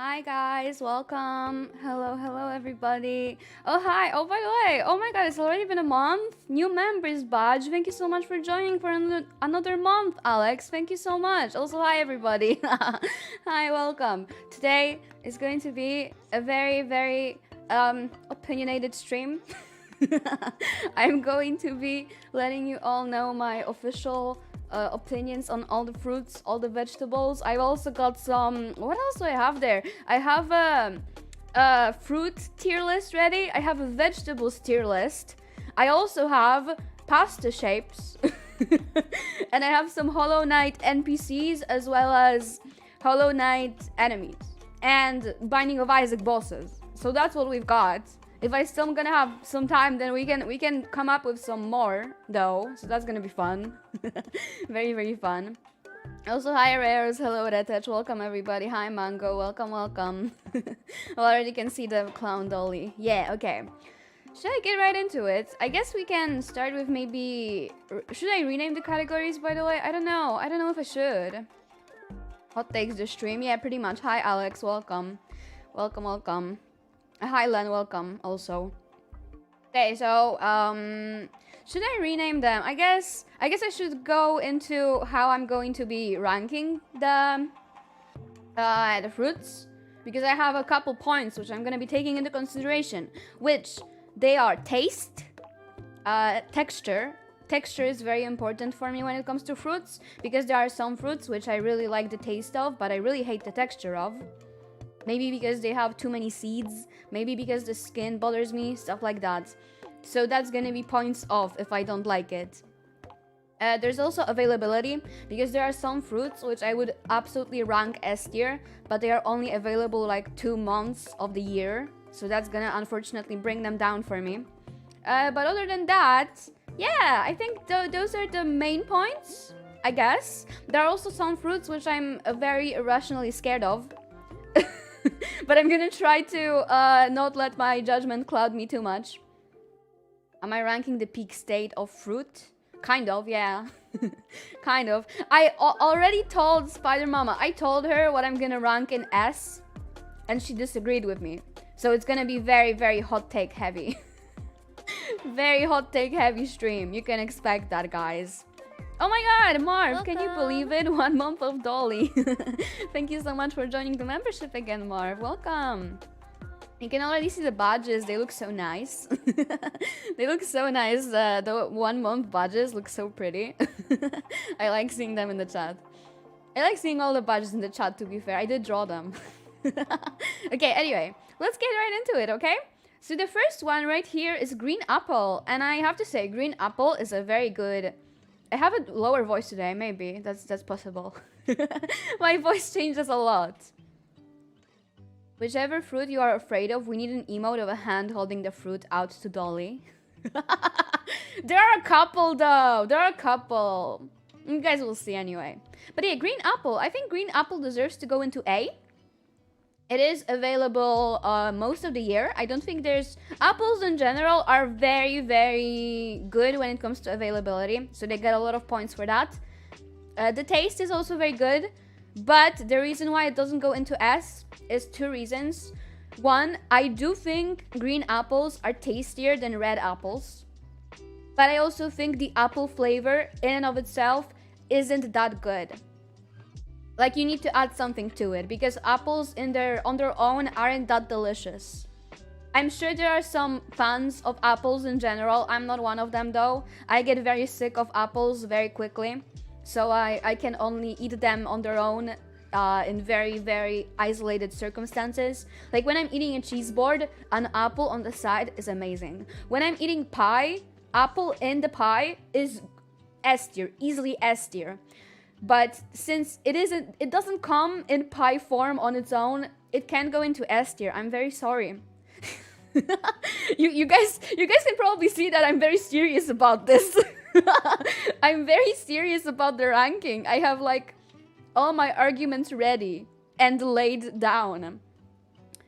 Hi guys, welcome. Hello everybody. Oh hi. Oh by the way, oh my god, it's already been a month. New members badge. Thank you so much for joining for another month, Alex. Thank you so much. Also hi everybody. Hi, welcome. Today is going to be a very opinionated stream. I'm going to be letting you all know my official opinions on all the fruits, all the vegetables. I've also got some. What else do I have there? I have a fruit tier list ready. I have a vegetables tier list. I also have pasta shapes, and I have some Hollow Knight NPCs as well as Hollow Knight enemies and Binding of Isaac bosses. So that's what we've got. If I still gonna have some time, then we can come up with some more though. So that's gonna be fun. Very fun. Also, hi Rares, hello Retech, welcome everybody. Hi Mango, welcome. I already can see the clown dolly. Yeah, okay. Should I get right into it? I guess we can start with maybe. Should I rename the categories? By the way, I don't know. I don't know if I should. Hot takes the stream. Yeah, pretty much. Hi Alex, welcome. Hi Len, welcome also. Okay, so should I rename them? I guess I should go into how I'm going to be ranking the fruits, because I have a couple points which I'm gonna be taking into consideration, which they are taste, texture. Texture is very important for me when it comes to fruits, because there are some fruits which I really like the taste of, but I really hate the texture of. Maybe because they have too many seeds, maybe because the skin bothers me, stuff like that. So that's gonna be points off if I don't like it. There's also availability, because there are some fruits which I would absolutely rank S tier, but they are only available like 2 months of the year. So that's gonna unfortunately bring them down for me. But other than that, yeah, I think those are the main points, I guess. There are also some fruits which I'm very irrationally scared of. But I'm gonna try to not let my judgment cloud me too much. Am I ranking the peak state of fruit? Kind of, yeah. Kind of. I already told Spider Mama. I told her what I'm gonna rank in S, and she disagreed with me. So it's gonna be very hot take heavy. Very hot take heavy stream. You can expect that, guys. Oh my god, Marv, welcome. Can you believe it? 1 month of Dolly. Thank you so much for joining the membership again, Marv. Welcome. You can already see the badges. They look so nice. They look so nice. The 1 month badges look so pretty. I like seeing them in the chat. I like seeing all the badges in the chat, to be fair. I did draw them. Okay, anyway. Let's get right into it, okay? So the first one right here is green apple. And I have to say, green apple is a very good... I have a lower voice today, maybe. That's possible. My voice changes a lot. Whichever fruit you are afraid of, we need an emote of a hand holding the fruit out to Dolly. There are a couple, though. There are a couple. You guys will see anyway. But yeah, green apple. I think green apple deserves to go into A. It is available most of the year. I don't think there's... Apples in general are very good when it comes to availability. So they get a lot of points for that. The taste is also very good. But the reason why it doesn't go into S is 2 reasons. One, I do think green apples are tastier than red apples. But I also think the apple flavor in and of itself isn't that good. Like, you need to add something to it, because apples on their own aren't that delicious. I'm sure there are some fans of apples in general. I'm not one of them, though. I get very sick of apples very quickly. So I can only eat them on their own in very isolated circumstances. Like, when I'm eating a cheese board, an apple on the side is amazing. When I'm eating pie, apple in the pie is S tier, easily S tier. But since it doesn't come in pie form on its own, it can go into S tier. I'm very sorry. you guys can probably see that I'm very serious about this. I'm very serious about the ranking. I have like all my arguments ready and laid down.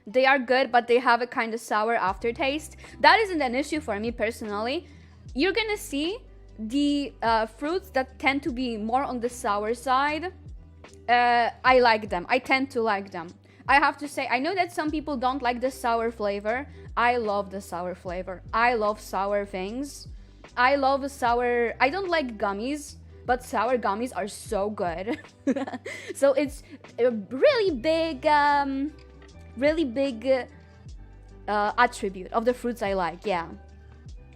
They are good, but they have a kind of sour aftertaste. That isn't an issue for me personally. You're gonna see the fruits that tend to be more on the sour side. I like them. I tend to like them. I have to say, I know that some people don't like the sour flavor. I love the sour flavor. I love sour things. I love sour. I don't like gummies, but sour gummies are so good. So it's a really big, attribute of the fruits I like. Yeah.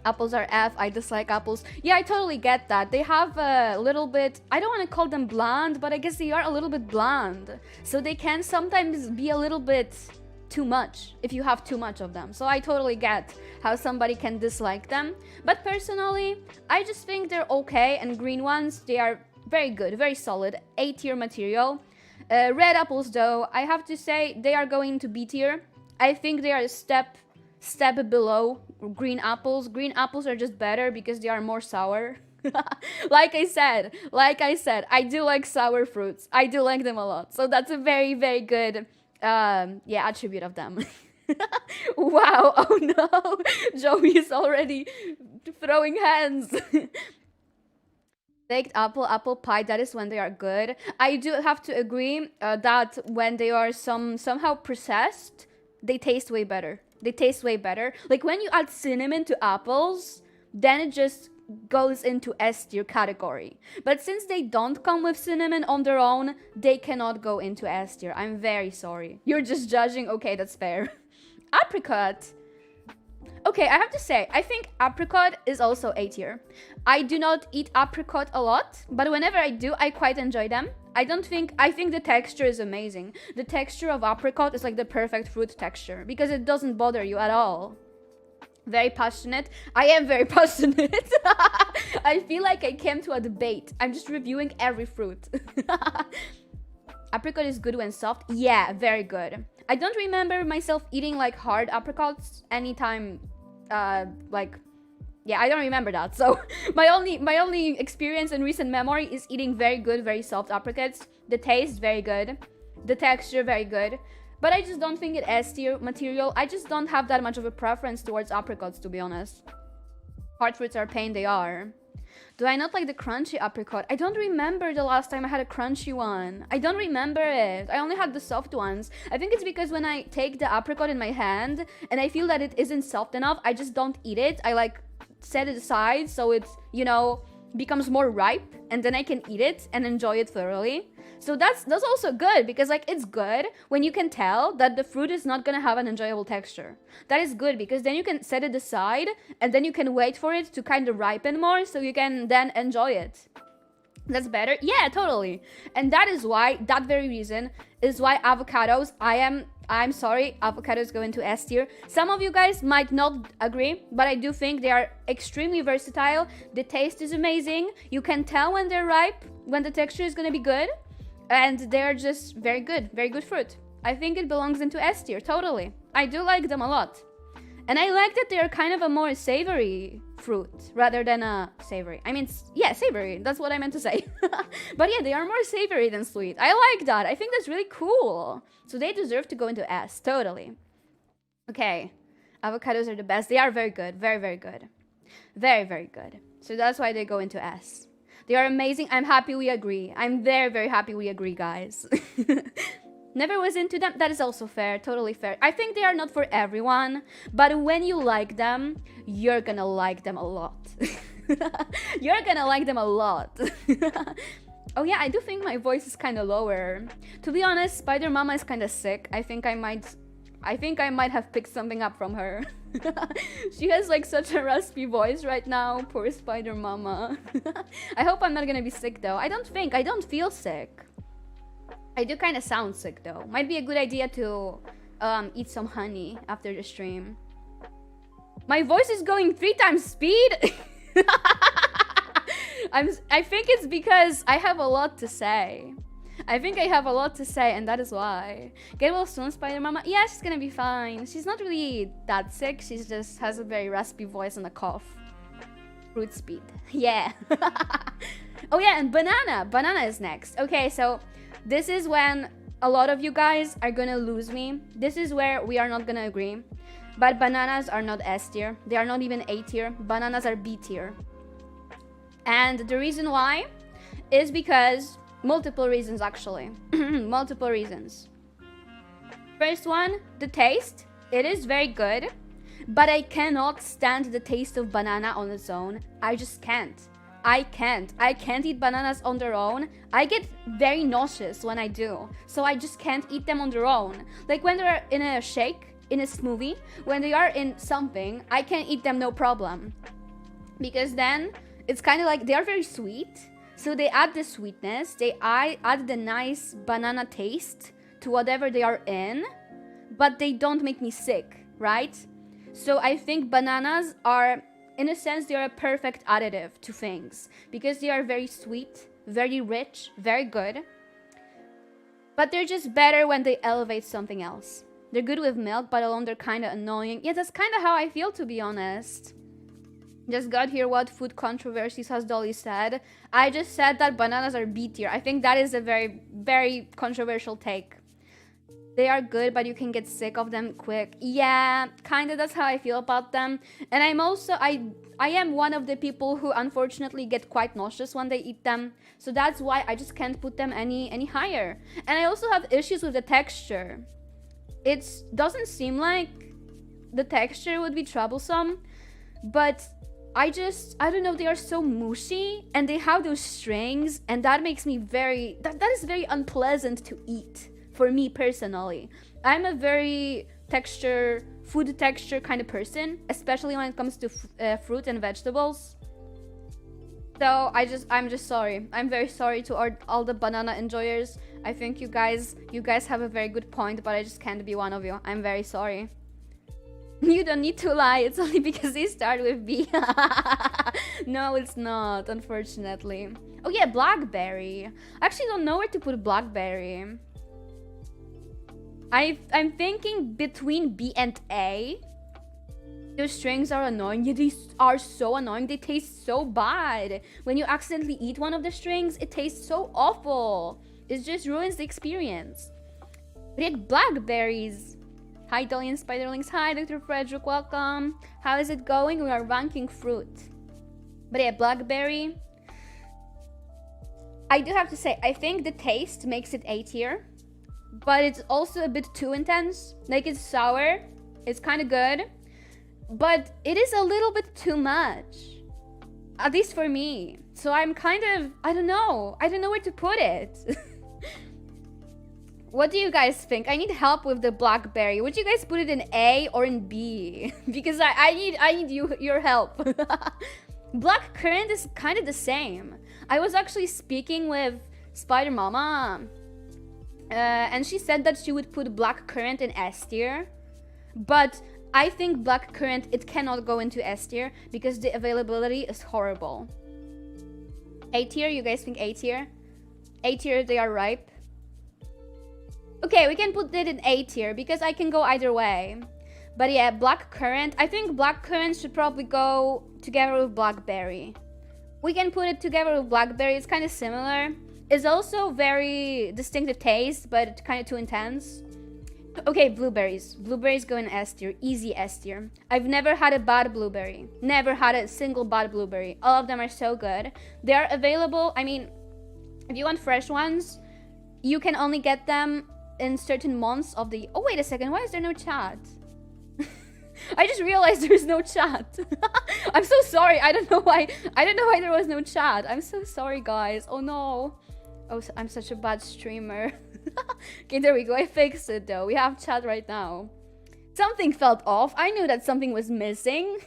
Apples are F. I dislike apples. Yeah, I totally get that. They have a little bit, I don't want to call them bland, but I guess they are a little bit bland. So they can sometimes be a little bit too much if you have too much of them. So I totally get how somebody can dislike them. But personally, I just think they're okay. And green ones, they are very good, very solid. A tier material. Red apples, though, I have to say they are going to B tier. I think they are a step below green apples. Green apples are just better because they are more sour. like I said, I do like sour fruits. I do like them a lot. So that's a very, very good, attribute of them. Wow, oh no, Joey is already throwing hands. Baked apple pie, that is when they are good. I do have to agree that when they are somehow processed, they taste way better. They taste way better. Like when you add cinnamon to apples, then it just goes into S tier category. But since they don't come with cinnamon on their own, they cannot go into S tier. I'm very sorry. You're just judging. Okay, that's fair. Apricot. Okay, I have to say, I think apricot is also A tier. I do not eat apricot a lot, but whenever I do, I quite enjoy them. I think the texture is amazing. The texture of apricot is like the perfect fruit texture because it doesn't bother you at all. Very passionate. I am very passionate. I feel like I came to a debate. I'm just reviewing every fruit. Apricot is good when soft. Yeah, very good. I don't remember myself eating like hard apricots anytime, yeah, I don't remember that. So my only experience in recent memory is eating very good, very soft apricots. The taste, very good. The texture, very good. But I just don't think it S tier material. I just don't have that much of a preference towards apricots, to be honest. Hard fruits are a pain, they are. Do I not like the crunchy apricot? I don't remember the last time I had a crunchy one. I don't remember it. I only had the soft ones. I think it's because when I take the apricot in my hand and I feel that it isn't soft enough, I just don't eat it. I like set it aside so it's, you know, becomes more ripe and then I can eat it and enjoy it thoroughly. So that's also good because like it's good when you can tell that the fruit is not gonna have an enjoyable texture. That is good because then you can set it aside and then you can wait for it to kind of ripen more so you can then enjoy it. That's better. Yeah, totally. And that very reason is why avocados, I'm sorry, avocados go into S tier. Some of you guys might not agree, but I do think they are extremely versatile. The taste is amazing. You can tell when they're ripe, when the texture is going to be good. And they're just very good fruit. I think it belongs into S tier, totally. I do like them a lot. And I like that they're kind of a more savory fruit rather than a savory. I mean, yeah, savory. That's what I meant to say. But yeah, they are more savory than sweet. I like that. I think that's really cool. So they deserve to go into S, totally. Okay. Avocados are the best. They are very good. Very, very good. Very, very good. So that's why they go into S. They are amazing. I'm happy we agree. I'm very, very happy we agree, guys. Never was into them. That is also fair. Totally fair. I think they are not for everyone. But when you like them, you're gonna like them a lot. You're gonna like them a lot. Oh yeah, I do think my voice is kind of lower. To be honest, Spider Mama is kind of sick. I think I might have picked something up from her. She has like such a raspy voice right now. Poor Spider Mama. I hope I'm not gonna be sick though. I don't feel sick. I do kind of sound sick though. Might be a good idea to eat some honey after the stream. My voice is going 3 times speed. I think it's because I have a lot to say. I think I have a lot to say, and that is why. Get well soon, Spider Mama. Yeah, she's gonna be fine. She's not really that sick. She just has a very raspy voice and a cough. Fruit speed. Yeah. Oh yeah, and banana. Banana is next. Okay, so this is when a lot of you guys are gonna lose me. This is where we are not gonna agree. But bananas are not S tier. They are not even A tier. Bananas are B tier. And the reason why is because multiple reasons, actually. Multiple reasons. First one, the taste. It is very good, but I cannot stand the taste of banana on its own. I just can't. I can't eat bananas on their own. I get very nauseous when I do. So I just can't eat them on their own. Like when they're in a shake, in a smoothie, when they are in something, I can eat them no problem. Because then it's kind of like they are very sweet. So they add the sweetness, add the nice banana taste to whatever they are in, but they don't make me sick, right? So I think bananas are, in a sense, they are a perfect additive to things because they are very sweet, very rich, very good. But they're just better when they elevate something else. They're good with milk, but alone they're kind of annoying. Yeah, that's kind of how I feel, to be honest. Just got here what food controversies has Dolly said. I just said that bananas are B tier. I think that is a very, very controversial take. They are good, but you can get sick of them quick. Yeah, kind of that's how I feel about them. And I'm also, I am one of the people who unfortunately get quite nauseous when they eat them. So that's why I just can't put them any higher. And I also have issues with the texture. It doesn't seem like the texture would be troublesome, but I don't know, they are so mushy and they have those strings and that makes me that is very unpleasant to eat for me personally. I'm a very food texture kind of person, especially when it comes to fruit and vegetables. So I'm just sorry. I'm very sorry to all the banana enjoyers. I think you guys have a very good point, but I just can't be one of you. I'm very sorry. You don't need to lie. It's only because they start with B. No, it's not, unfortunately. Oh yeah, blackberry. I actually don't know where to put blackberry. I'm thinking between B and A. Those strings are annoying. Yeah, they are so annoying. They taste so bad. When you accidentally eat one of the strings, it tastes so awful. It just ruins the experience. But yeah, blackberries. Hi, Dolly and Spiderlings. Hi, Dr. Frederick. Welcome. How is it going? We are ranking fruit. But yeah, blackberry. I do have to say, I think the taste makes it A tier. But it's also a bit too intense. Like, it's sour. It's kind of good. But it is a little bit too much. At least for me. So I'm kind of, I don't know where to put it. What do you guys think? I need help with the blackberry. Would you guys put it in A or in B? Because I need your help. Black currant is kind of the same. I was actually speaking with Spider Mama, and she said that she would put black currant in S tier, but I think black currant, it cannot go into S tier because the availability is horrible. A tier, you guys think A tier? A tier, they are ripe. Okay, we can put it in A tier because I can go either way. But yeah, black currant. I think black currant should probably go together with blackberry. We can put it together with blackberry. It's kind of similar. It's also very distinctive taste, but kind of too intense. Okay, blueberries. Blueberries go in S tier. Easy S tier. I've never had a bad blueberry. Never had a single bad blueberry. All of them are so good. They are available. I mean, if you want fresh ones, you can only get them in certain months of the... Oh, wait a second. Why is there no chat? I just realized there's no chat. I'm so sorry. I don't know why there was no chat. I'm so sorry, guys. Oh, no. Oh, I'm such a bad streamer. Okay, there we go. I fixed it, though. We have chat right now. Something felt off. I knew that something was missing.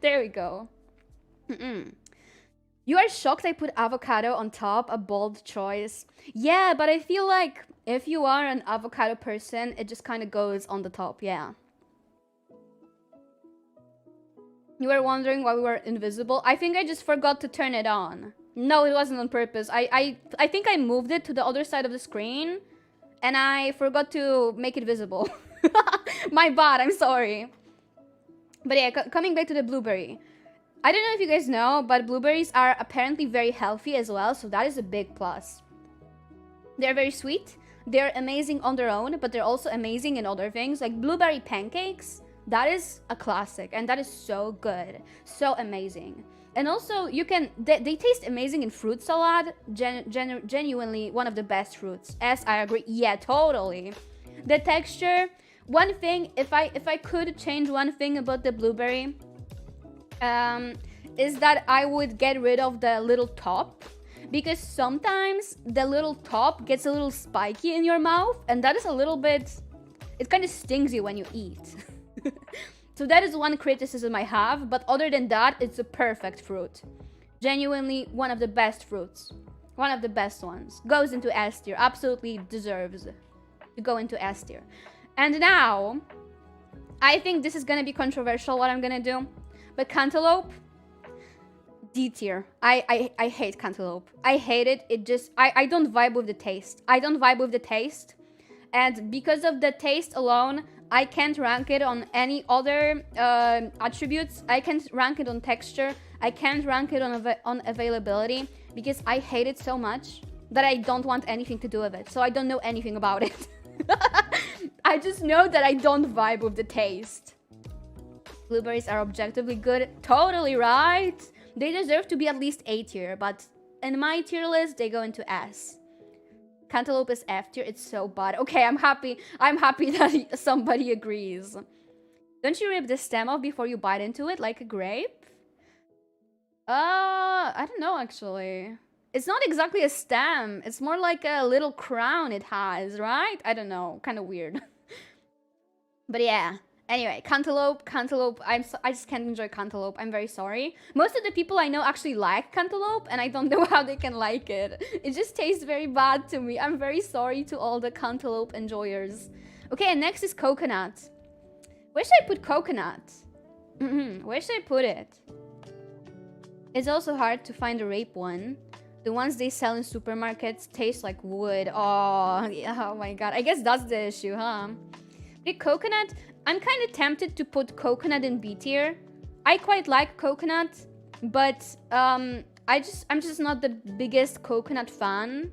There we go. You are shocked I put avocado on top? A bold choice. Yeah, but I feel like if you are an avocado person, it just kind of goes on the top, yeah. You were wondering why we were invisible? I think I just forgot to turn it on. No, it wasn't on purpose. I think I moved it to the other side of the screen and I forgot to make it visible. My bad, I'm sorry. But yeah, coming back to the blueberry. I don't know if you guys know, but blueberries are apparently very healthy as well, so that is a big plus. They're very sweet. They're amazing on their own, but they're also amazing in other things. Like blueberry pancakes, that is a classic, and that is so good. So amazing. And also, they taste amazing in fruit salad. Genuinely one of the best fruits. Yes, I agree. Yeah, totally. The texture, one thing, if I could change one thing about the blueberry, is that I would get rid of the little top, because sometimes the little top gets a little spiky in your mouth, and that is a little bit, it kind of stings you when you eat. So that is one criticism I have, but other than that, it's a perfect fruit. Genuinely one of the best fruits. One of the best ones. Goes into S tier. Absolutely deserves to go into S tier. And now, I think this is gonna be controversial what I'm gonna do, but cantaloupe, D tier. I hate cantaloupe. I hate it. It just, I don't vibe with the taste. I don't vibe with the taste. And because of the taste alone, I can't rank it on any other attributes. I can't rank it on texture. I can't rank it on availability, because I hate it so much that I don't want anything to do with it. So I don't know anything about it. I just know that I don't vibe with the taste. Blueberries are objectively good. Totally right. They deserve to be at least A tier, but in my tier list, they go into S. Cantaloupe is F tier. It's so bad. Okay, I'm happy. I'm happy that somebody agrees. Don't you rip the stem off before you bite into it like a grape? I don't know actually. It's not exactly a stem. It's more like a little crown it has, right? I don't know. Kind of weird. But yeah. Anyway, cantaloupe. I just can't enjoy cantaloupe. I'm very sorry. Most of the people I know actually like cantaloupe, and I don't know how they can like it. It just tastes very bad to me. I'm very sorry to all the cantaloupe enjoyers. Okay, and next is coconut. Where should I put coconut? Where should I put it? It's also hard to find a rape one. The ones they sell in supermarkets taste like wood. Oh, yeah, oh my god. I guess that's the issue, huh? The coconut, I'm kind of tempted to put coconut in B tier. I quite like coconut, but I'm just not the biggest coconut fan.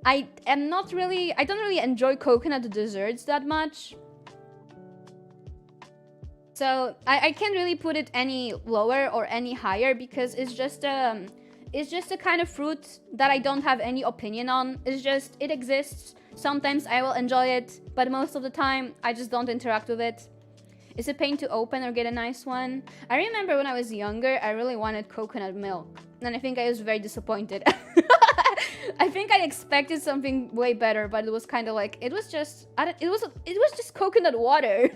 I don't really enjoy coconut desserts that much. So I can't really put it any lower or any higher, because it's just a kind of fruit that I don't have any opinion on. It exists. Sometimes I will enjoy it, but most of the time I just don't interact with it. It's a pain to open or get a nice one. I remember when I was younger, I really wanted coconut milk, and I think I was very disappointed. I think I expected something way better, but it was kind of like, it was just coconut water.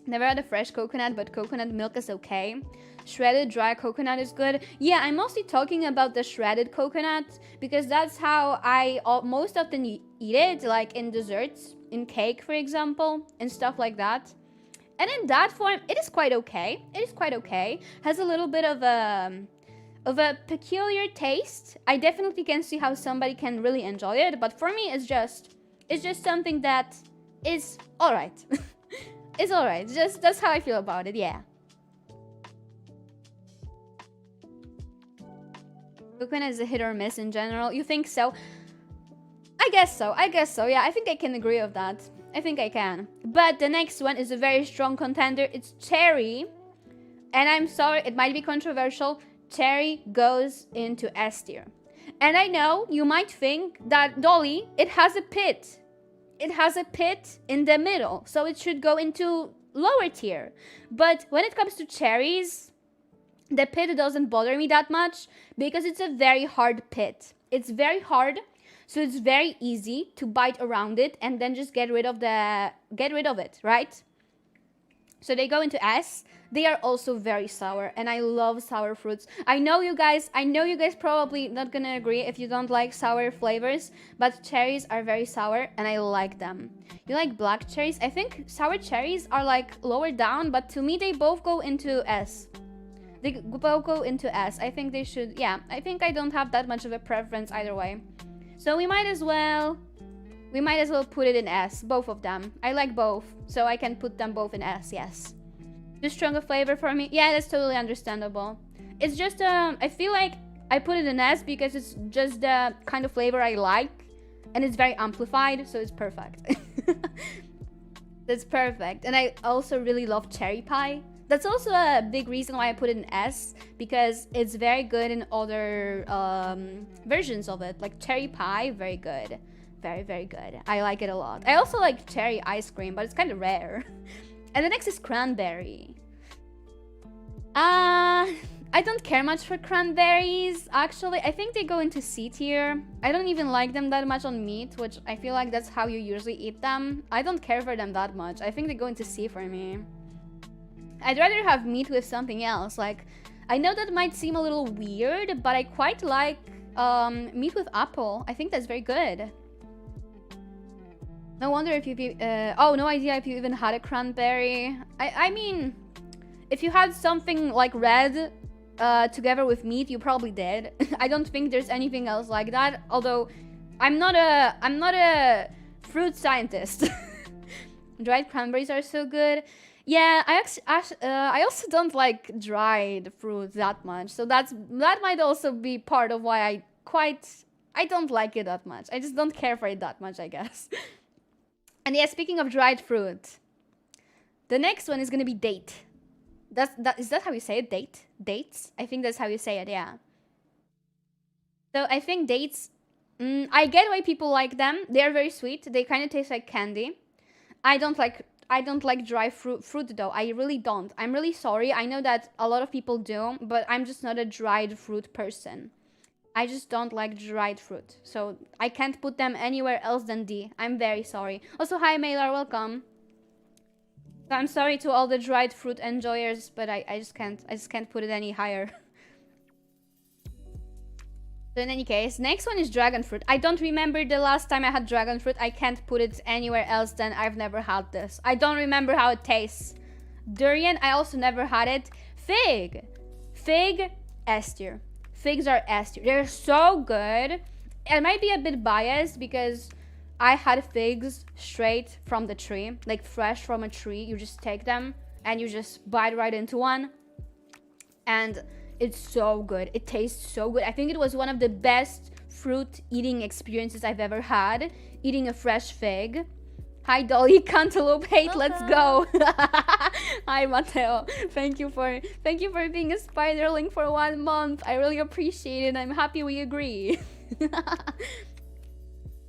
Never had a fresh coconut, but coconut milk is okay. Shredded dry coconut is good. Yeah, I'm mostly talking about the shredded coconut, because that's how I most often eat it, like in desserts, in cake, for example, and stuff like that. And in that form, it is quite okay. It is quite okay. Has a little bit of a peculiar taste. I definitely can see how somebody can really enjoy it, but for me, it's just something that is alright. It's alright. Just that's how I feel about it, yeah. Coconut is a hit or miss in general. You think so? I guess so. Yeah, I think I can agree with that. I think I can. But the next one is a very strong contender. It's cherry. And I'm sorry, it might be controversial. Cherry goes into S tier. And I know you might think that, Dolly, it has a pit. It has a pit in the middle, so it should go into lower tier. But when it comes to cherries, the pit doesn't bother me that much, because it's a very hard pit. It's very hard, so it's very easy to bite around it and then just get rid of it, right? So they go into S. They are also very sour, and I love sour fruits. I know you guys probably not gonna agree if you don't like sour flavors, but cherries are very sour, and I like them. You like black cherries? I think sour cherries are like lower down, but to me they both go into S. They both go into S. I think they should, yeah. I think I don't have that much of a preference either way. So we might as well put it in S, both of them. I like both, so I can put them both in S, yes. Too strong a flavor for me? Yeah, that's totally understandable. It's just, I feel like I put it in S because it's just the kind of flavor I like, and it's very amplified, so it's perfect. That's perfect. And I also really love cherry pie. That's also a big reason why I put it in S, because it's very good in other versions of it. Like cherry pie, very good. very, very good. I like it a lot. I also like cherry ice cream, but it's kind of rare. And the next is cranberry. I don't care much for cranberries, actually. I think they go into C tier. I don't even like them that much on meat, which I feel like that's how you usually eat them. I don't care for them that much. I think they go into C for me. I'd rather have meat with something else. Like, I know that might seem a little weird, but I quite like meat with apple. I think that's very good. No wonder if you... oh, no idea if you even had a cranberry. I mean, if you had something like red together with meat, you probably did. I don't think there's anything else like that. Although, I'm not a fruit scientist. Dried cranberries are so good. Yeah, I also don't like dried fruit that much. So that might also be part of why I don't like it that much. I just don't care for it that much, I guess. And yeah, speaking of dried fruit, the next one is gonna be date. Is that how you say it? Dates? I think that's how you say it, yeah. So I think dates, I get why people like them. They are very sweet. They kind of taste like candy. I don't like dry fruit though. I really don't. I'm really sorry. I know that a lot of people do, but I'm just not a dried fruit person. I just don't like dried fruit. So I can't put them anywhere else than D. I'm very sorry. Also, hi Mailer, welcome. So I'm sorry to all the dried fruit enjoyers, but I just can't put it any higher. So in any case, next one is dragon fruit. I don't remember the last time I had dragon fruit. I can't put it anywhere else than I've never had this. I don't remember how it tastes. Durian, I also never had it. Fig, S tier. Figs are S tier. They're so good. I might be a bit biased because I had figs straight from the tree, like fresh from a tree. You just take them and you just bite right into one. And it's so good. It tastes so good. I think it was one of the best fruit eating experiences I've ever had. Eating a fresh fig. Hi Dolly, Cantaloupe hate, let's go. Hi Mateo. Thank you for being a spiderling for 1 month. I really appreciate it. I'm happy we agree.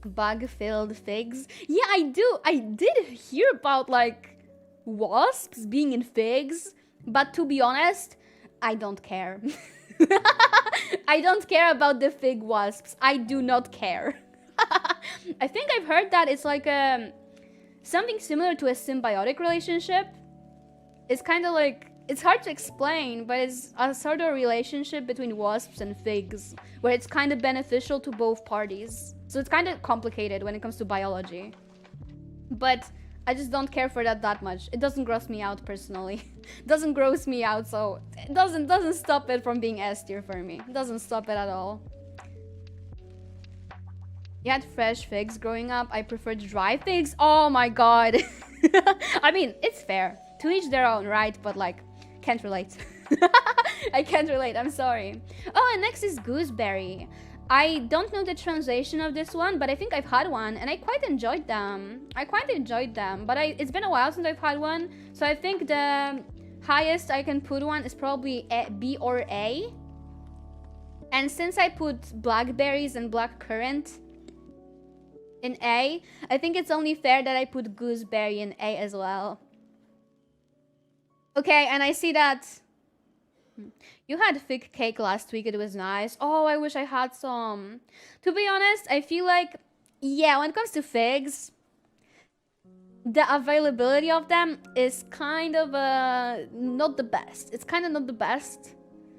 Bug-filled figs. Yeah, I did hear about like wasps being in figs, but to be honest, I don't care. I don't care about the fig wasps. I do not care. I think I've heard that it's like something similar to a symbiotic relationship. It's kind of like, it's hard to explain, but it's a sort of relationship between wasps and figs, where it's kind of beneficial to both parties. So it's kind of complicated when it comes to biology. But I just don't care for that much. It doesn't gross me out personally. It doesn't gross me out, so it doesn't stop it from being S tier for me. It doesn't stop it at all. You had fresh figs growing up. I preferred dry figs. Oh my god. I mean, it's fair. To each their own, right? But like, can't relate. I can't relate. I'm sorry. Oh, and next is gooseberry. I don't know the translation of this one, but I think I've had one and I quite enjoyed them. But it's been a while since I've had one. So I think the highest I can put one is probably B or A. And since I put blackberries and blackcurrant in A, I think it's only fair that I put gooseberry in A as well. Okay, and I see that you had fig cake last week. It was nice. Oh, I wish I had some. To be honest, I feel like, yeah, when it comes to figs, the availability of them is kind of not the best. It's kind of not the best.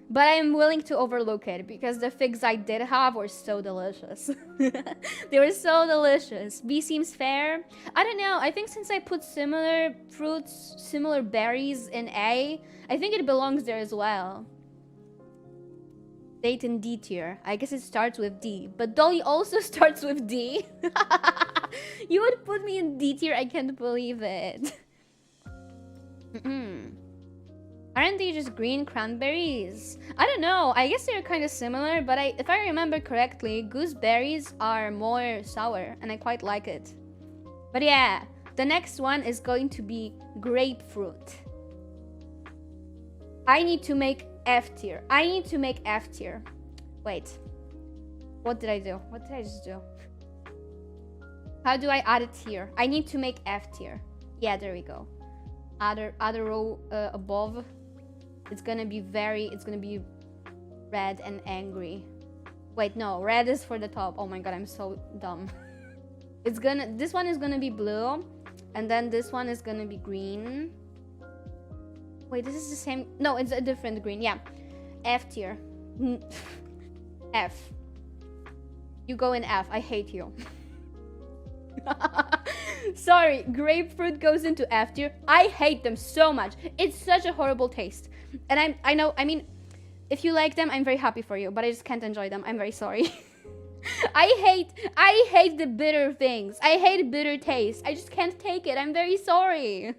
But I'm willing to overlook it because the figs I did have were so delicious. They were so delicious. B seems fair. I don't know. I think since I put similar fruits, similar berries in A, I think it belongs there as well. Date in D tier. I guess it starts with D. But Dolly also starts with D. You would put me in D tier? I can't believe it. Aren't they just green cranberries? I don't know. I guess they're kind of similar, but if I remember correctly, gooseberries are more sour, and I quite like it. But yeah, the next one is going to be grapefruit. I need to make F tier. Wait. What did I do? What did I just do? How do I add it here? I need to make F tier. Yeah, there we go. Other row above. It's gonna be red and angry. Wait, no, red is for the top. Oh my god, I'm so dumb. This one is gonna be blue, and then this one is gonna be green. Wait, this is the same. No, it's a different green. Yeah, F tier. F. You go in F. I hate you. Sorry, grapefruit goes into F tier. I hate them so much. It's such a horrible taste. And I know, I mean, if you like them, I'm very happy for you, but I just can't enjoy them. I'm very sorry. I hate the bitter things. I hate bitter taste. I just can't take it. I'm very sorry.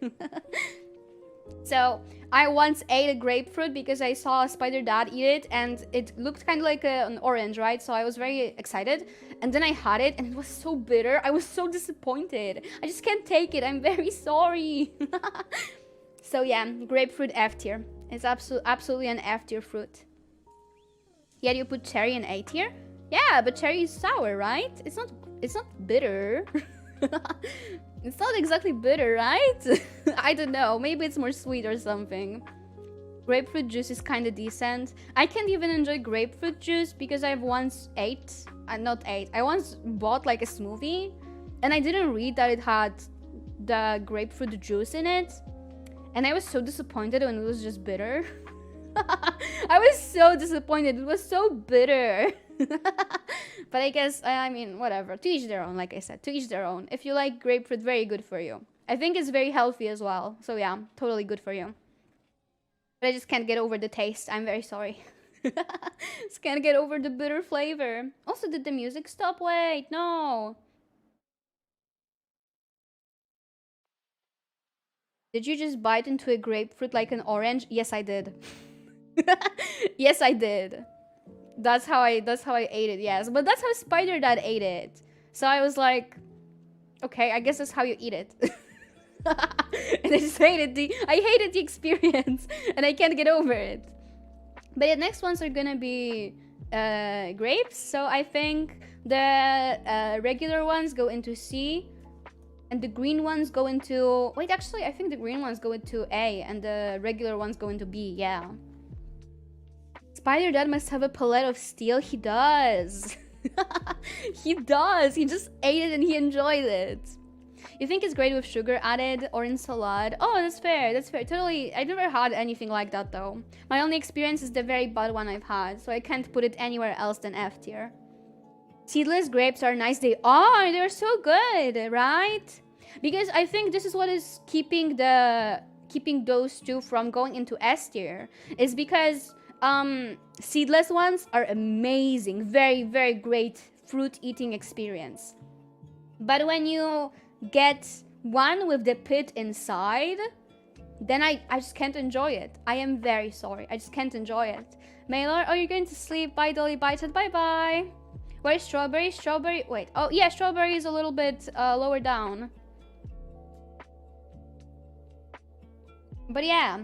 So, I once ate a grapefruit because I saw a spider dad eat it, and it looked kind of like an orange, right? So I was very excited, and then I had it, and it was so bitter. I was so disappointed. I just can't take it. I'm very sorry. So yeah, grapefruit F tier. It's absolutely an F tier fruit. Yeah, you put cherry in A tier? Yeah, but cherry is sour, right? It's not bitter. It's not exactly bitter, right? I don't know. Maybe it's more sweet or something. Grapefruit juice is kind of decent. I can't even enjoy grapefruit juice because I've once I once bought like a smoothie, and I didn't read that it had the grapefruit juice in it. And I was so disappointed when it was just bitter. I was so disappointed. It was so bitter. But I guess, I mean, whatever. To each their own, like I said. To each their own. If you like grapefruit, very good for you. I think it's very healthy as well. So yeah, totally good for you. But I just can't get over the taste. I'm very sorry. Just can't get over the bitter flavor. Also, did the music stop? Wait, no. Did you just bite into a grapefruit like an orange? Yes, I did. Yes, I did. That's how I ate it, yes. But that's how Spider Dad ate it. So I was like, okay, I guess that's how you eat it. And I just hated the experience, and I can't get over it. But the next ones are gonna be grapes. So I think the regular ones go into C, and the green ones go into... Wait, actually, I think the green ones go into A, and the regular ones go into B, yeah. Spider Dad must have a palette of steel. He does. He does. He just ate it and he enjoyed it. You think it's great with sugar added or in salad? Oh, that's fair. That's fair. Totally. I never had anything like that, though. My only experience is the very bad one I've had, so I can't put it anywhere else than F tier. Seedless grapes are nice. They are. They're so good, right? Because I think this is what is keeping those two from going into S tier. Is because seedless ones are amazing. Very, very great fruit eating experience. But when you get one with the pit inside, then I just can't enjoy it. I am very sorry. I just can't enjoy it. Maylor, oh, you're going to sleep. Bye, Dolly. Bye, Ted. Bye-bye. Where's strawberry? Strawberry, wait. Oh, yeah, strawberry is a little bit lower down. But yeah,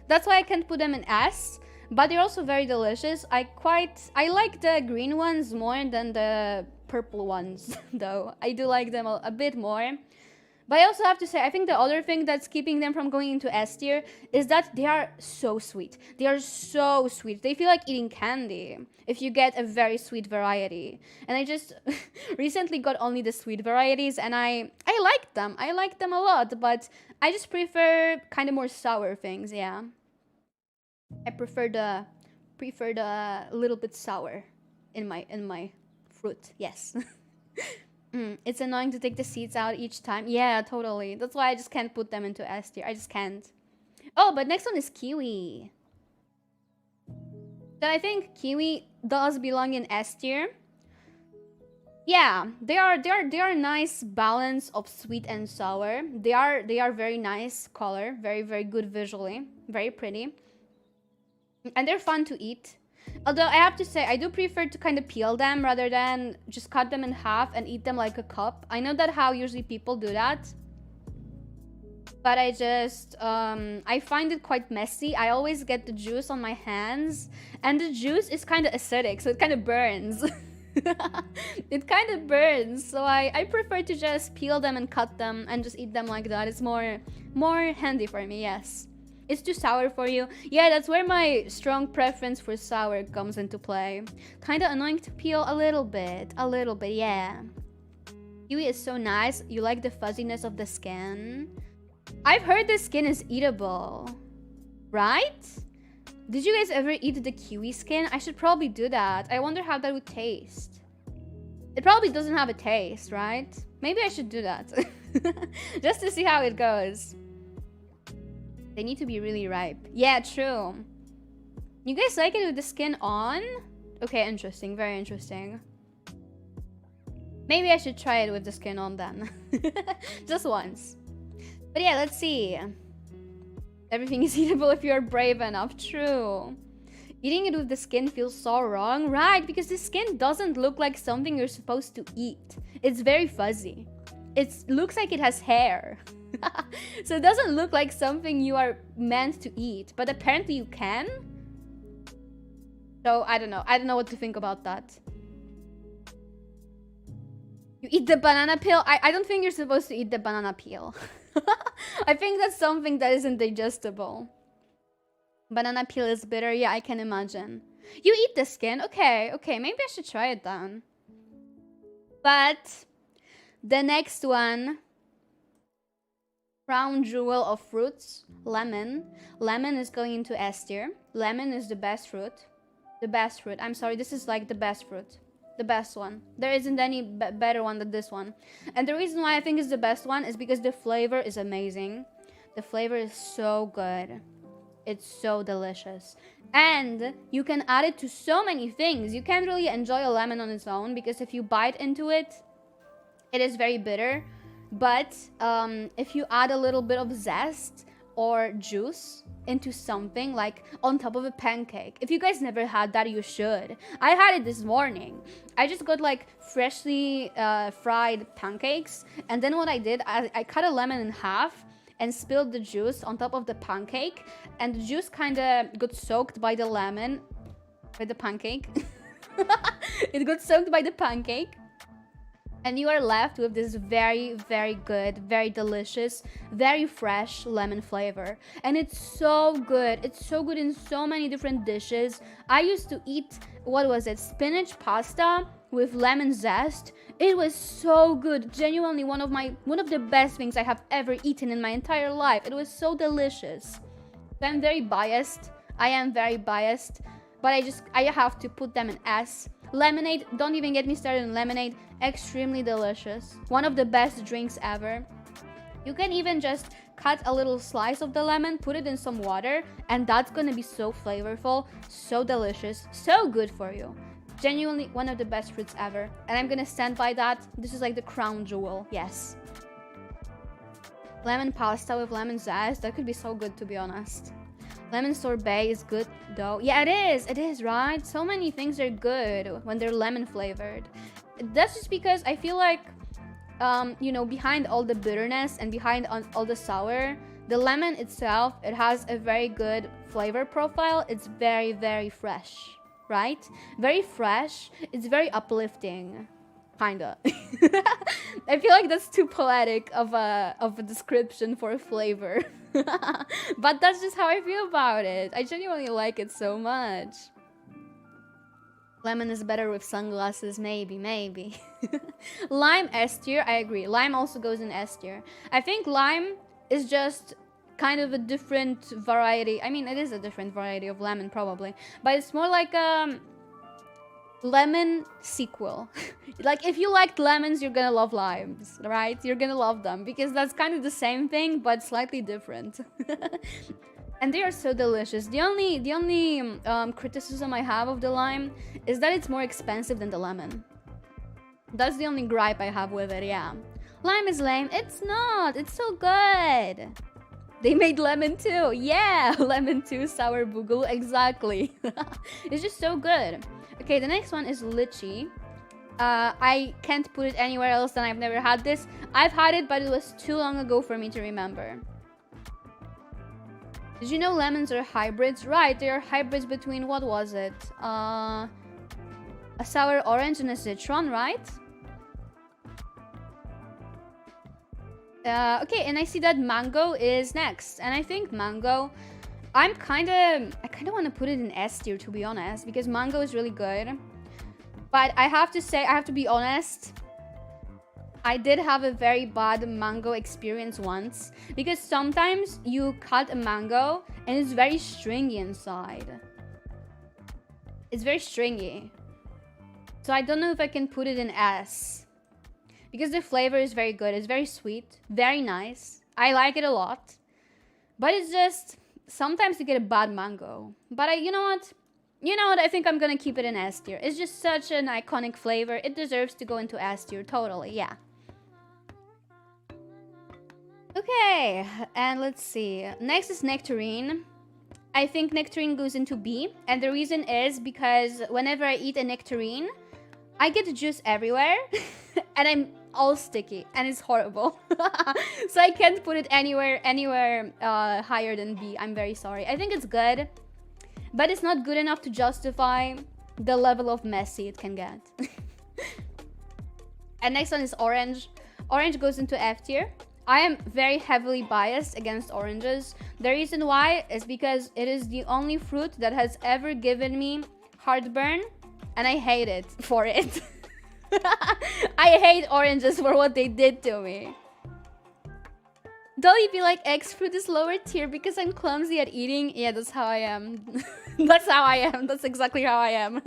that's why I can't put them in S. But they're also very delicious. I like the green ones more than the purple ones, though. I do like them a bit more. But I also have to say, I think the other thing that's keeping them from going into S tier is that they are so sweet. They are so sweet. They feel like eating candy if you get a very sweet variety. And I just recently got only the sweet varieties, and I like them. I like them a lot, but I just prefer kind of more sour things, yeah. I prefer the little bit sour in my fruit, yes. It's annoying to take the seeds out each time. Yeah, totally. That's why I just can't put them into S tier. I just can't. Oh, but next one is kiwi. So I think kiwi does belong in S tier. Yeah, they are a nice balance of sweet and sour. They are very nice color, very, very good visually, very pretty. And they're fun to eat. Although I have to say, I do prefer to kind of peel them rather than just cut them in half and eat them like a cup. I know that how usually people do that. But I just, I find it quite messy. I always get the juice on my hands. And the juice is kind of acidic, so it kind of burns. It kind of burns, so I prefer to just peel them and cut them and just eat them like that. It's more handy for me, yes. It's too sour for you. Yeah, that's where my strong preference for sour comes into play. Kind of annoying to peel a little bit, yeah. Kiwi is so nice. You like the fuzziness of the skin. I've heard the skin is eatable, right? Did you guys ever eat the kiwi skin? I should probably do that. I wonder how that would taste. It probably doesn't have a taste, right? Maybe I should do that. Just to see how it goes. They need to be really ripe. Yeah, true. You guys like it with the skin on? Okay, interesting. Very interesting. Maybe I should try it with the skin on then. Just once. But yeah, let's see. Everything is eatable if you're brave enough. True. Eating it with the skin feels so wrong. Right, because the skin doesn't look like something you're supposed to eat. It's very fuzzy. It looks like it has hair. So it doesn't look like something you are meant to eat. But apparently you can. So I don't know. I don't know what to think about that. You eat the banana peel? I don't think you're supposed to eat the banana peel. I think that's something that isn't digestible. Banana peel is bitter. Yeah, I can imagine. You eat the skin? Okay, maybe I should try it then. But the next one, crown jewel of fruits, lemon. Lemon is going into S tier. Lemon is the best fruit. The best fruit. I'm sorry, this is like the best fruit. The best one. There isn't any better one than this one. And the reason why I think it's the best one is because the flavor is amazing. The flavor is so good. It's so delicious. And you can add it to so many things. You can't really enjoy a lemon on its own because if you bite into it, it is very bitter. But if you add a little bit of zest or juice into something, like on top of a pancake. If you guys never had that, you should. I had it this morning. I just got like freshly fried pancakes, and then what I did, I cut a lemon in half and spilled the juice on top of the pancake, and the juice kind of got soaked by the lemon, by the pancake. It got soaked by the pancake. And you are left with this very, very good, very delicious, very fresh lemon flavor. And it's so good. It's so good in so many different dishes. I used to eat, what was it? Spinach pasta with lemon zest. It was so good. Genuinely one of the best things I have ever eaten in my entire life. It was so delicious. I'm very biased. I am very biased. But I have to put them in S. Lemonade, don't even get me started on lemonade. Extremely delicious. One of the best drinks ever. You can even just cut a little slice of the lemon, put it in some water, and that's gonna be so flavorful, so delicious, so good for you. Genuinely one of the best fruits ever. And I'm gonna stand by that. This is like the crown jewel, yes. Lemon pasta with lemon zest, that could be so good, to be honest. Lemon sorbet is good though. Yeah, it is, right? So many things are good when they're lemon flavored. That's just because I feel like, you know, behind all the bitterness and behind all the sour, the lemon itself, it has a very good flavor profile. It's very, very fresh, right? Very fresh. It's very uplifting. Kinda. I feel like that's too poetic of a description for a flavor. But that's just how I feel about it. I genuinely like it so much. Lemon is better with sunglasses, maybe. Lime S tier, I agree. Lime also goes in S tier. I think lime is just kind of a different variety. I mean, it is a different variety of lemon probably, but it's more like lemon sequel. Like if you liked lemons, you're gonna love limes, right? You're gonna love them because that's kind of the same thing but slightly different. And they are so delicious. The only criticism I have of the lime is that it's more expensive than the lemon. That's the only gripe I have with it. Yeah, lime is lame. It's not, it's so good. They made lemon too. Yeah, lemon too, sour boogaloo, exactly. It's just so good. Okay, the next one is lychee. I can't put it anywhere else than I've never had this. I've had it, but it was too long ago for me to remember. Did you know lemons are hybrids? Right, they are hybrids between, what was it? A sour orange and a citron, right? Okay, and I see that mango is next. And I think mango, I kind of want to put it in S tier, to be honest, because mango is really good. But I have to say, I have to be honest, I did have a very bad mango experience once. Because sometimes you cut a mango and it's very stringy inside. It's very stringy. So I don't know if I can put it in S. Because the flavor is very good. It's very sweet. Very nice. I like it a lot. But it's just, sometimes you get a bad mango. But you know what? You know what? I think I'm gonna keep it in S tier. It's just such an iconic flavor. It deserves to go into S tier. Totally, yeah. Okay, and let's see. Next is nectarine. I think nectarine goes into B. And the reason is because whenever I eat a nectarine, I get the juice everywhere. And I'm all sticky. And it's horrible. So I can't put it anywhere higher than B. I'm very sorry. I think it's good. But it's not good enough to justify the level of messy it can get. And next one is orange. Orange goes into F tier. I am very heavily biased against oranges. The reason why is because it is the only fruit that has ever given me heartburn. And I hate it for it. I hate oranges for what they did to me. Dolly be like, X fruit is lower tier because I'm clumsy at eating. Yeah, that's how I am. That's how I am. That's exactly how I am.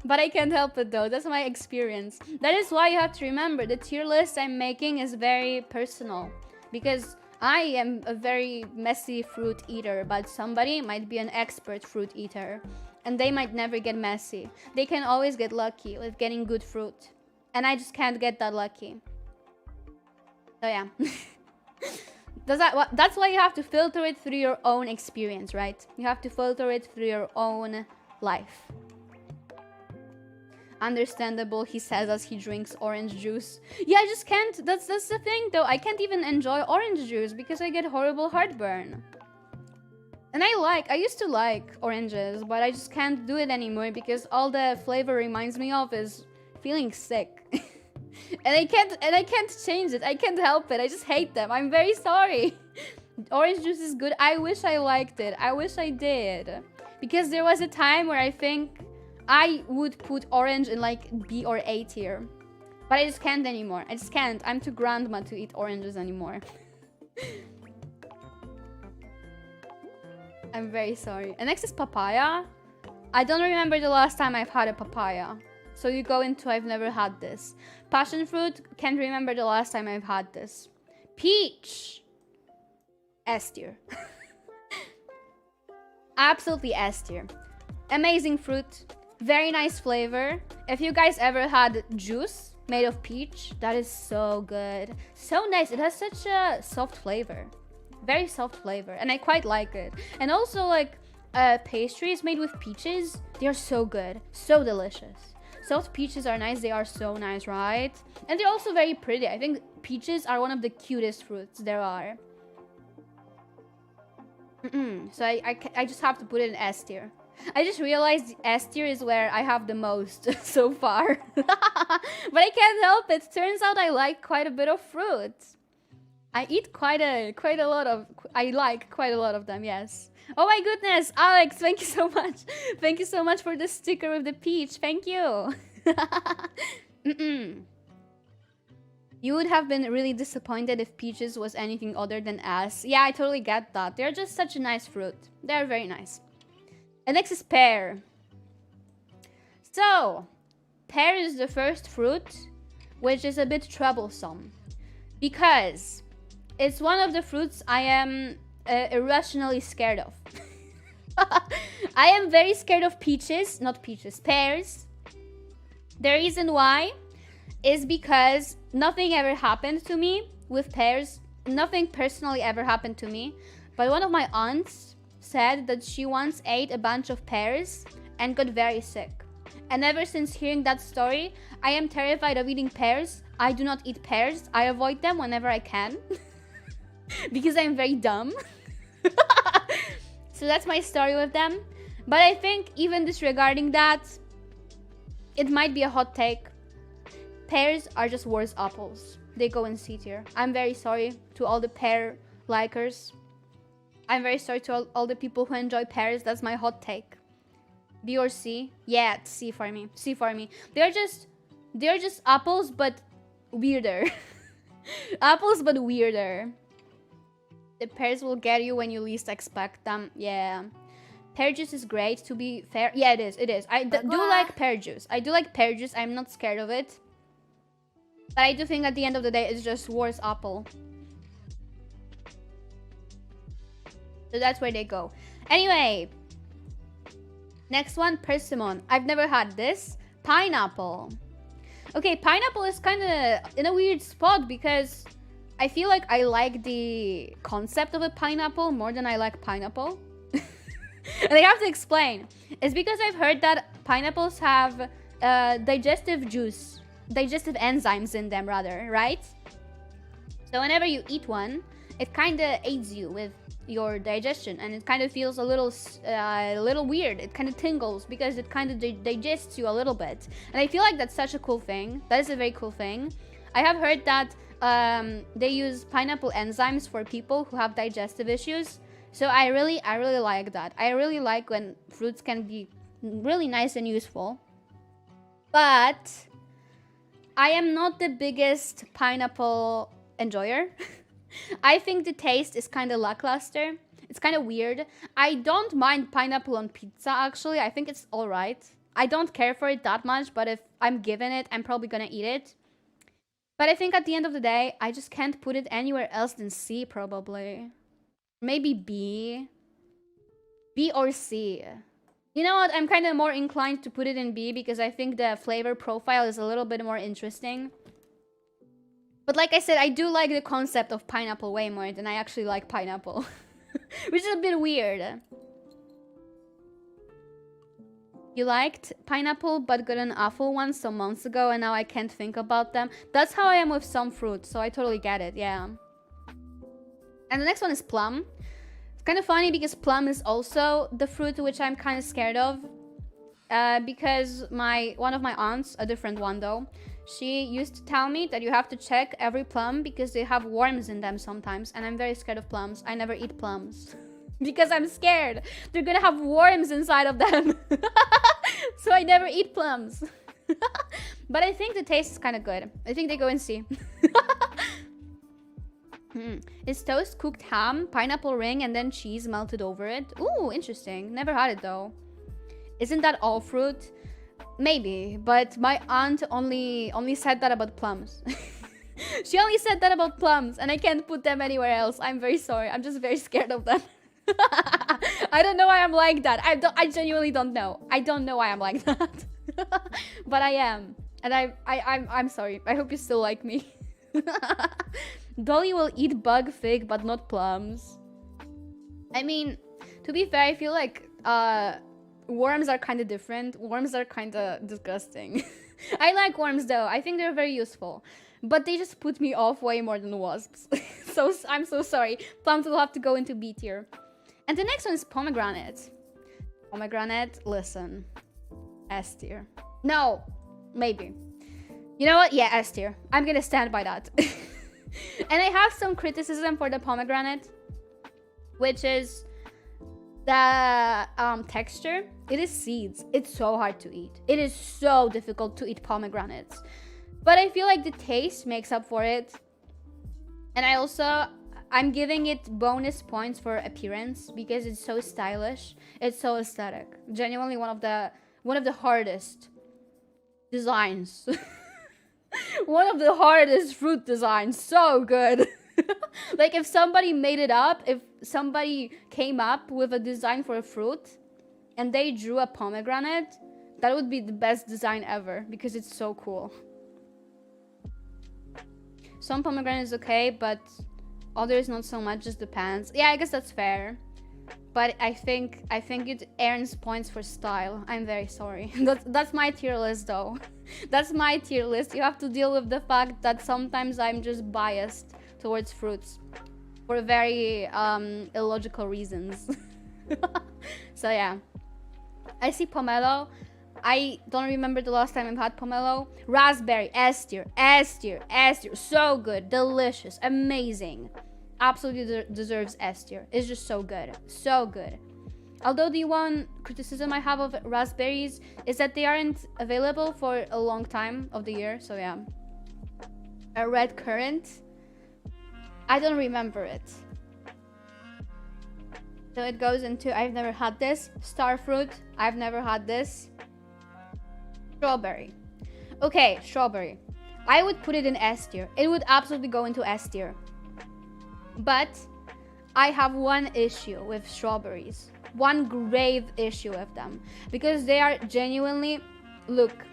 But I can't help it though. That's my experience. That is why you have to remember the tier list I'm making is very personal. Because I am a very messy fruit eater, but somebody might be an expert fruit eater. And they might never get messy. They can always get lucky with getting good fruit. And I just can't get that lucky. So yeah. That's why you have to filter it through your own experience, right? You have to filter it through your own life. Understandable, he says as he drinks orange juice. Yeah, I just can't. That's the thing though. I can't even enjoy orange juice because I get horrible heartburn. And I used to like oranges, but I just can't do it anymore because all the flavor reminds me of is feeling sick. And I can't change it. I can't help it. I just hate them. I'm very sorry. Orange juice is good. I wish I liked it. I wish I did. Because there was a time where I think I would put orange in like B or A tier. But I just can't anymore. I just can't. I'm too grandma to eat oranges anymore. I'm very sorry. And next is papaya. I don't remember the last time I've had a papaya. So you go into I've never had this. Passion fruit, can't remember the last time I've had this. Peach. S tier. Absolutely S tier. Amazing fruit. Very nice flavor. If you guys ever had juice made of peach, that is so good. So nice. It has such a soft flavor. Very soft flavor. And I quite like it. And also like pastries made with peaches, they are so good. So delicious. Soft peaches are nice. They are so nice, right? And they're also very pretty. I think peaches are one of the cutest fruits there are. So I just have to put it in S tier. I just realized S tier is where I have the most so far. But I can't help it. Turns out I like quite a bit of fruit. I eat quite a lot of... I like quite a lot of them, yes. Oh my goodness, Alex, thank you so much. Thank you so much for the sticker with the peach. Thank you. You would have been really disappointed if peaches was anything other than S. Yeah, I totally get that. They're just such a nice fruit. They're very nice. And next is pear. So, pear is the first fruit, which is a bit troublesome. Because it's one of the fruits I am irrationally scared of. I am very scared of peaches, not peaches, pears. The reason why is because nothing ever happened to me with pears. Nothing personally ever happened to me. But one of my aunts said that she once ate a bunch of pears and got very sick. And ever since hearing that story, I am terrified of eating pears. I do not eat pears. I avoid them whenever I can. Because I'm very dumb. So that's my story with them. But I think even disregarding that, it might be a hot take. Pears are just worse apples. They go in C tier. I'm very sorry to all the pear likers. I'm very sorry to all the people who enjoy pears. That's my hot take. B or C? Yeah, C for me. C for me. They're just apples, but weirder. Apples, but weirder. The pears will get you when you least expect them. Yeah. Pear juice is great, to be fair. Yeah, it is. It is. I do like pear juice. I do like pear juice. I'm not scared of it. But I do think at the end of the day, it's just worse apple. So that's where they go. Anyway. Next one, persimmon. I've never had this. Pineapple. Okay, pineapple is kind of in a weird spot because I feel like I like the concept of a pineapple more than I like pineapple. And I have to explain. It's because I've heard that pineapples have digestive enzymes in them, rather, right? So whenever you eat one, it kind of aids you with your digestion, and it kind of feels a little weird. It kind of tingles because it kind of digests you a little bit, and I feel like that's such a cool thing. That is a very cool thing. I have heard that they use pineapple enzymes for people who have digestive issues. So I really like that. I really like when fruits can be really nice and useful. But I am not the biggest pineapple enjoyer. I think the taste is kind of lackluster. It's kind of weird. I don't mind pineapple on pizza, actually. I think it's alright. I don't care for it that much, but if I'm given it, I'm probably gonna eat it. But I think at the end of the day, I just can't put it anywhere else than C, probably. Maybe B. B or C. You know what? I'm kind of more inclined to put it in B because I think the flavor profile is a little bit more interesting. But like I said, I do like the concept of pineapple way more than I actually like pineapple. Which is a bit weird. You liked pineapple but got an awful one some months ago and now I can't think about them. That's how I am with some fruits, so I totally get it, yeah. And the next one is plum. It's kind of funny because plum is also the fruit which I'm kind of scared of. Because one of my aunts, a different one though, she used to tell me that you have to check every plum because they have worms in them sometimes. And I'm very scared of plums. I never eat plums. Because I'm scared. They're gonna have worms inside of them. So I never eat plums. But I think the taste is kind of good. I think they go in C. Is toast cooked ham, pineapple ring, and then cheese melted over it? Ooh, interesting. Never had it though. Isn't that all fruit? Maybe, but my aunt only said that about plums. She only said that about plums, and I can't put them anywhere else. I'm very sorry. I'm just very scared of them. I don't know why I'm like that. I genuinely don't know. I don't know why I'm like that. But I am. And I'm sorry. I hope you still like me. Dolly will eat bug fig, but not plums. I mean, to be fair, I feel like worms are kind of different. Worms are kind of disgusting. I like worms though. I think they're very useful. But they just put me off way more than wasps. So I'm so sorry. Plums will have to go into B tier. And the next one is pomegranate. Pomegranate, listen. S tier. No, maybe. You know what? Yeah, S tier. I'm gonna stand by that. And I have some criticism for the pomegranate, which is the texture. It is seeds. It's so hard to eat. It is so difficult to eat pomegranates. But I feel like the taste makes up for it. And I'm giving it bonus points for appearance because it's so stylish. It's so aesthetic. Genuinely one of the hardest designs. One of the hardest fruit designs. So good. Like if somebody made it up, if somebody came up with a design for a fruit and they drew a pomegranate, that would be the best design ever because it's so cool. Some pomegranate is okay, but others not so much, just depends. Yeah, I guess that's fair. But I think it earns points for style. I'm very sorry. That's my tier list though. That's my tier list. You have to deal with the fact that sometimes I'm just biased towards fruits for very illogical reasons. So yeah. I see pomelo. I don't remember the last time I've had pomelo. Raspberry, S tier, S tier, S tier. So good, delicious, amazing. Absolutely deserves S tier. It's just so good, so good. Although the one criticism I have of raspberries is that they aren't available for a long time of the year. So yeah. A red currant. I don't remember it. So it goes into I've never had this. Star fruit. I've never had this. Strawberry. Okay, strawberry. I would put it in S tier. It would absolutely go into S tier. But I have one issue with strawberries. One grave issue with them. Because they are genuinely... Look,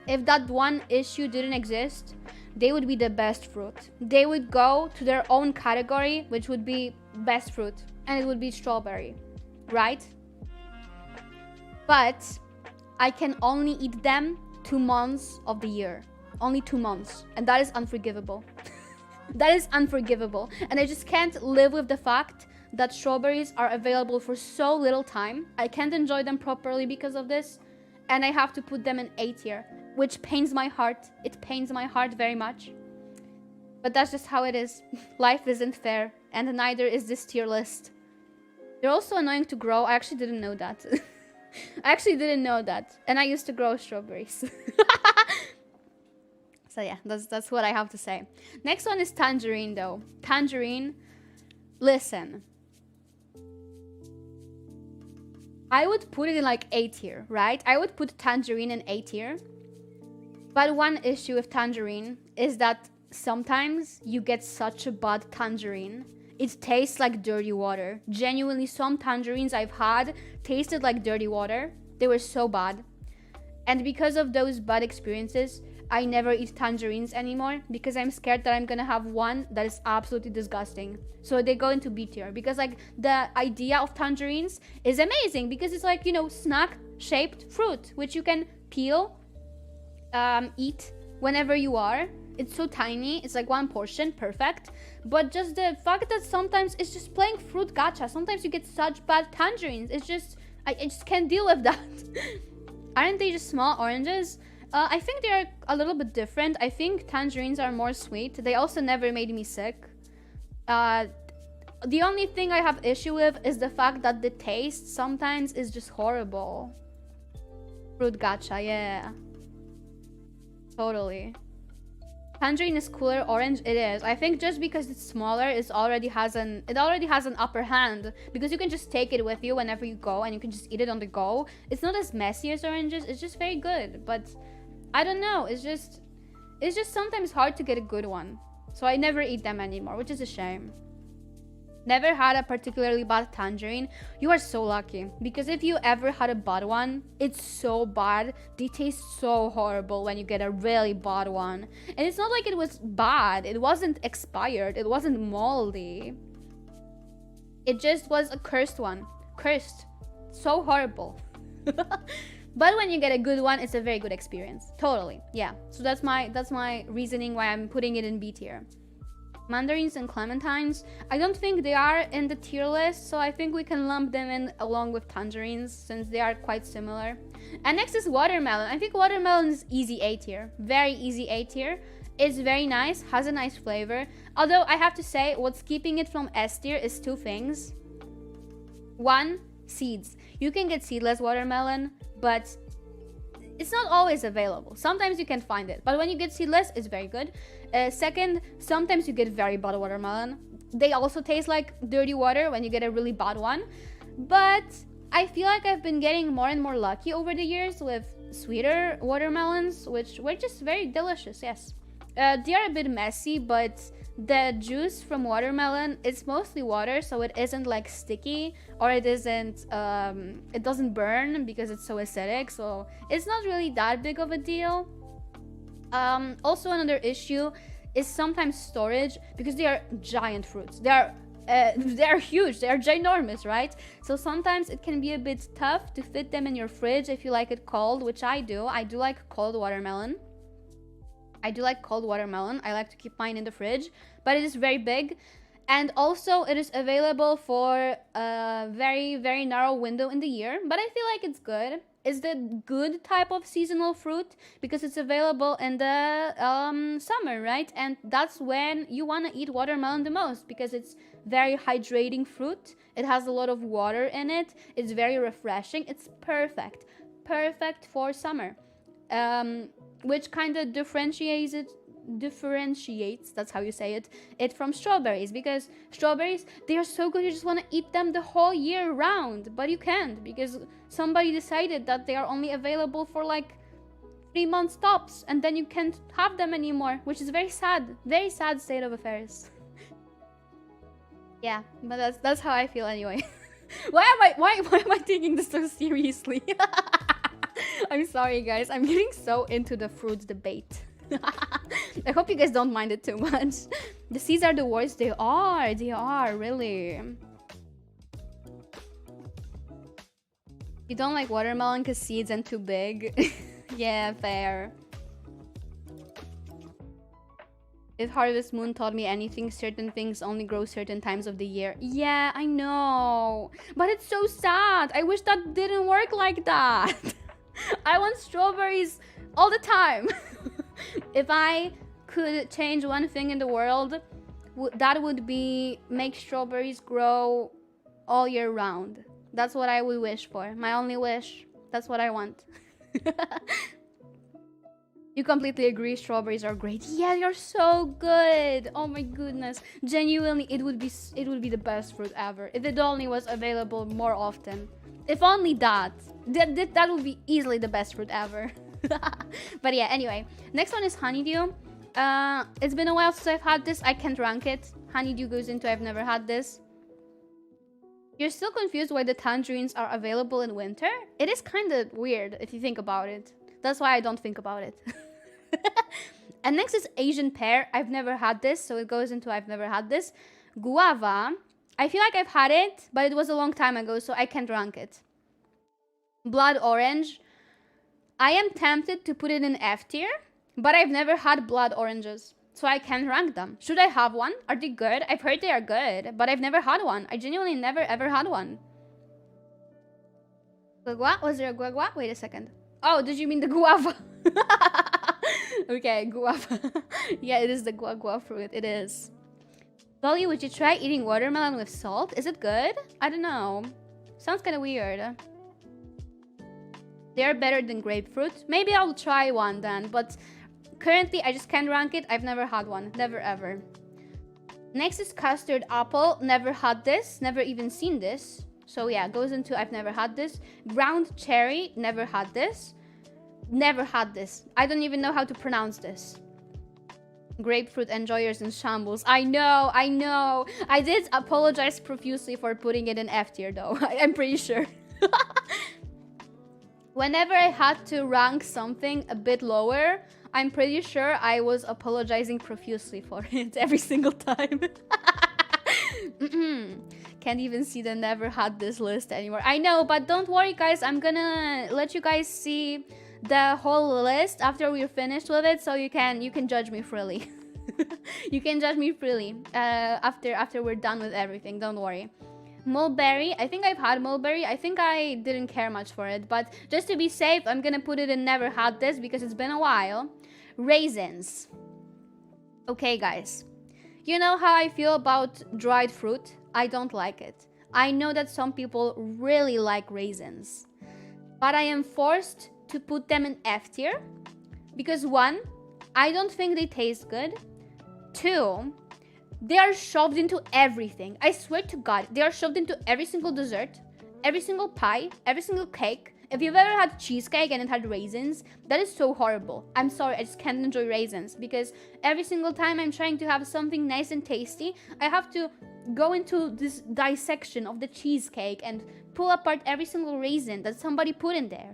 if that one issue didn't exist, they would be the best fruit. They would go to their own category, which would be best fruit. And it would be strawberry. Right? But I can only eat them 2 months of the year. Only 2 months. And that is unforgivable. That is unforgivable. And I just can't live with the fact that strawberries are available for so little time. I can't enjoy them properly because of this. And I have to put them in A tier, which pains my heart. It pains my heart very much. But that's just how it is. Life isn't fair. And neither is this tier list. They're also annoying to grow. I actually didn't know that. I actually didn't know that. And I used to grow strawberries. So yeah, that's what I have to say. Next one is tangerine though. Tangerine. Listen. I would put it in like A tier, right? I would put tangerine in A tier. But one issue with tangerine is that sometimes you get such a bad tangerine. It tastes like dirty water. Genuinely, some tangerines I've had tasted like dirty water. They were so bad. And because of those bad experiences, I never eat tangerines anymore because I'm scared that I'm gonna have one that is absolutely disgusting. So they go into B tier because like the idea of tangerines is amazing because it's like, you know, snack shaped fruit, which you can peel, eat whenever you are. It's so tiny. It's like one portion, perfect. But just the fact that sometimes it's just playing fruit gacha. Sometimes you get such bad tangerines. It's just, I just can't deal with that. Aren't they just small oranges? I think they are a little bit different. I think tangerines are more sweet. They also never made me sick. The only thing I have issue with is the fact that the taste sometimes is just horrible. Fruit gacha, yeah. Totally. Tangerine is cooler, orange it is. I think just because it's smaller, it already has an upper hand because you can just take it with you whenever you go and you can just eat it on the go. It's not as messy as oranges. It's just very good, but I don't know. It's just sometimes hard to get a good one. So I never eat them anymore, which is a shame. Never had a particularly bad tangerine. You are so lucky because if you ever had a bad one, it's so bad. They taste so horrible when you get a really bad one. And it's not like it was bad. It wasn't expired. It wasn't moldy. It just was a cursed one. Cursed. So horrible. But when you get a good one, it's a very good experience. Totally. Yeah. So that's my reasoning why I'm putting it in B tier. Mandarins and clementines, I don't think they are in the tier list, so I think we can lump them in along with tangerines since they are quite similar. And next is watermelon. I think watermelon is easy A tier. Very easy A tier. It's very nice, has a nice flavor. Although I have to say, what's keeping it from S tier is 2 things. One, seeds. You can get seedless watermelon, but it's not always available. Sometimes you can find it, but when you get seedless, it's very good. Second, sometimes you get very bad watermelon. They also taste like dirty water when you get a really bad one. But I feel like I've been getting more and more lucky over the years with sweeter watermelons, which were just very delicious, yes. They are a bit messy, but the juice from watermelon, it's mostly water, so it isn't like sticky, or it doesn't burn because it's so acidic, so it's not really that big of a deal. Also another issue is sometimes storage because they are giant fruits. They are huge, they are ginormous, right? So sometimes it can be a bit tough to fit them in your fridge if you like it cold, which I do. I do like cold watermelon. I like to keep mine in the fridge, but it is very big. And also it is available for a very, very narrow window in the year, but I feel like it's good. is the good type of seasonal fruit because it's available in the summer, right? And that's when you want to eat watermelon the most because it's very hydrating fruit. It has a lot of water in it. It's very refreshing. It's perfect for summer, which kind of differentiates, that's how you say it from strawberries, because strawberries, they are so good, you just want to eat them the whole year round, but you can't because somebody decided that they are only available for like 3 months tops, and then you can't have them anymore, which is very sad state of affairs. Yeah, but that's how I feel anyway. why am I taking this so seriously? I'm sorry guys, I'm getting so into the fruits debate. I hope you guys don't mind it too much. The seeds are the worst. They are, really. You don't like watermelon because seeds and too big? Yeah, fair. If Harvest Moon taught me anything, certain things only grow certain times of the year. Yeah, I know. But it's so sad. I wish that didn't work like that. I want strawberries all the time. If I could change one thing in the world, that would be make strawberries grow all year round. That's what I would wish for. My only wish. That's what I want. You completely agree, strawberries are great. Yeah, they're so good. Oh my goodness. Genuinely, it would be the best fruit ever if it only was available more often. If only that would be easily the best fruit ever. But yeah, anyway, next one is honeydew. It's been a while since I've had this. I can't rank it. Honeydew goes into I've never had this. You're still confused why the tangerines are available in winter? It is kind of weird if you think about it. That's why I don't think about it. And next is Asian pear. I've never had this, so it goes into I've never had this. Guava. I feel like I've had it, but it was a long time ago, so I can't rank it. Blood orange. I am tempted to put it in F tier, but I've never had blood oranges, so I can't rank them. Should I have one? Are they good? I've heard they are good, but I've never had one. I genuinely never ever had one. Guagua? Was there a guagua? Wait a second. Oh, did you mean the guava? Okay, guava. Yeah, it is the guagua fruit. It is. Dolly, would you try eating watermelon with salt? Is it good? I don't know. Sounds kind of weird. They are better than grapefruit. Maybe I'll try one then, but currently I just can't rank it. I've never had one. Never ever. Next is custard apple. Never had this. Never even seen this. So yeah, goes into I've never had this. Ground cherry. Never had this. Never had this. I don't even know how to pronounce this. Grapefruit enjoyers in shambles. I know. I did apologize profusely for putting it in F tier though. I'm pretty sure. Whenever I had to rank something a bit lower, I'm pretty sure I was apologizing profusely for it every single time. Can't even see the never had this list anymore. I know, but don't worry guys, I'm gonna let you guys see the whole list after we're finished with it, so you can judge me freely. You can judge me freely after we're done with everything, don't worry. Mulberry. I think I've had mulberry. I think I didn't care much for it, but just to be safe, I'm gonna put it in never had this because it's been a while. Raisins. Okay, guys. You know how I feel about dried fruit? I don't like it. I know that some people really like raisins, but I am forced to put them in F tier because 1, I don't think they taste good. 2, they are shoved into everything. I swear to God, they are shoved into every single dessert, every single pie, every single cake. If you've ever had cheesecake and it had raisins, that is so horrible. I'm sorry, I just can't enjoy raisins because every single time I'm trying to have something nice and tasty, I have to go into this dissection of the cheesecake and pull apart every single raisin that somebody put in there.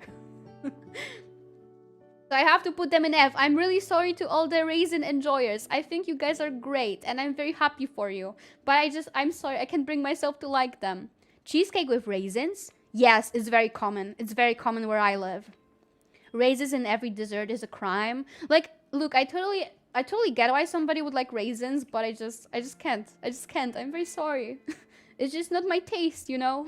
So I have to put them in F. I'm really sorry to all the raisin enjoyers. I think you guys are great and I'm very happy for you. But I'm sorry, I can't bring myself to like them. Cheesecake with raisins? Yes, it's very common. It's very common where I live. Raisins in every dessert is a crime. Like, look, I totally get why somebody would like raisins, but I just can't. I'm very sorry. It's just not my taste, you know?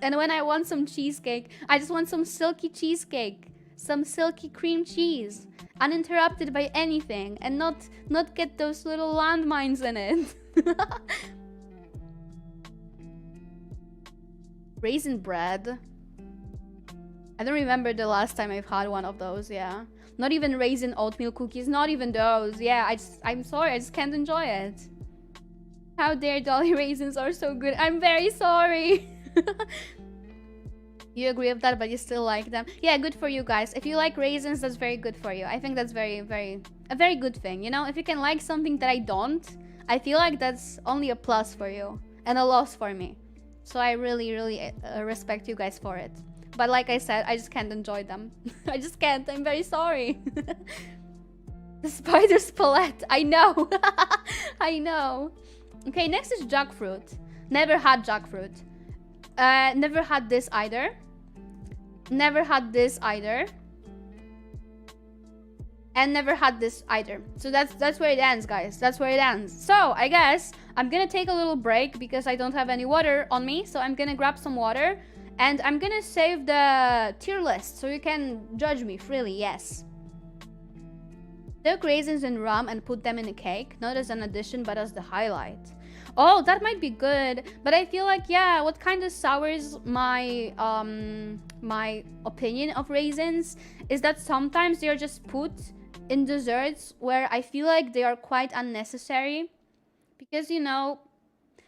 And when I want some cheesecake, I just want some silky cheesecake, some silky cream cheese, uninterrupted by anything, and not get those little landmines in it. Raisin bread. I don't remember the last time I've had one of those, yeah. Not even raisin oatmeal cookies, not even those. Yeah, I'm sorry, I just can't enjoy it. How dare Dolly raisins are so good. I'm very sorry. You agree with that, but you still like them. Yeah, good for you guys. If you like raisins, that's very good for you. I think that's a very good thing. You know, if you can like something that I don't, I feel like that's only a plus for you and a loss for me. So I really respect you guys for it. But like I said, I just can't enjoy them. I just can't. I'm very sorry. The spider's palette. I know. I know. Okay, next is jackfruit. Never had jackfruit. Never had this either. Never had this either. And never had this either. So that's where it ends, guys. That's where it ends. So I guess I'm gonna take a little break because I don't have any water on me. So I'm gonna grab some water. And I'm gonna save the tier list so you can judge me freely, yes. Soak raisins in rum and put them in a cake. Not as an addition, but as the highlight. Oh, that might be good. But I feel like, yeah, what kind of sours my my opinion of raisins is that sometimes they're just put in desserts where I feel like they are quite unnecessary. Because, you know,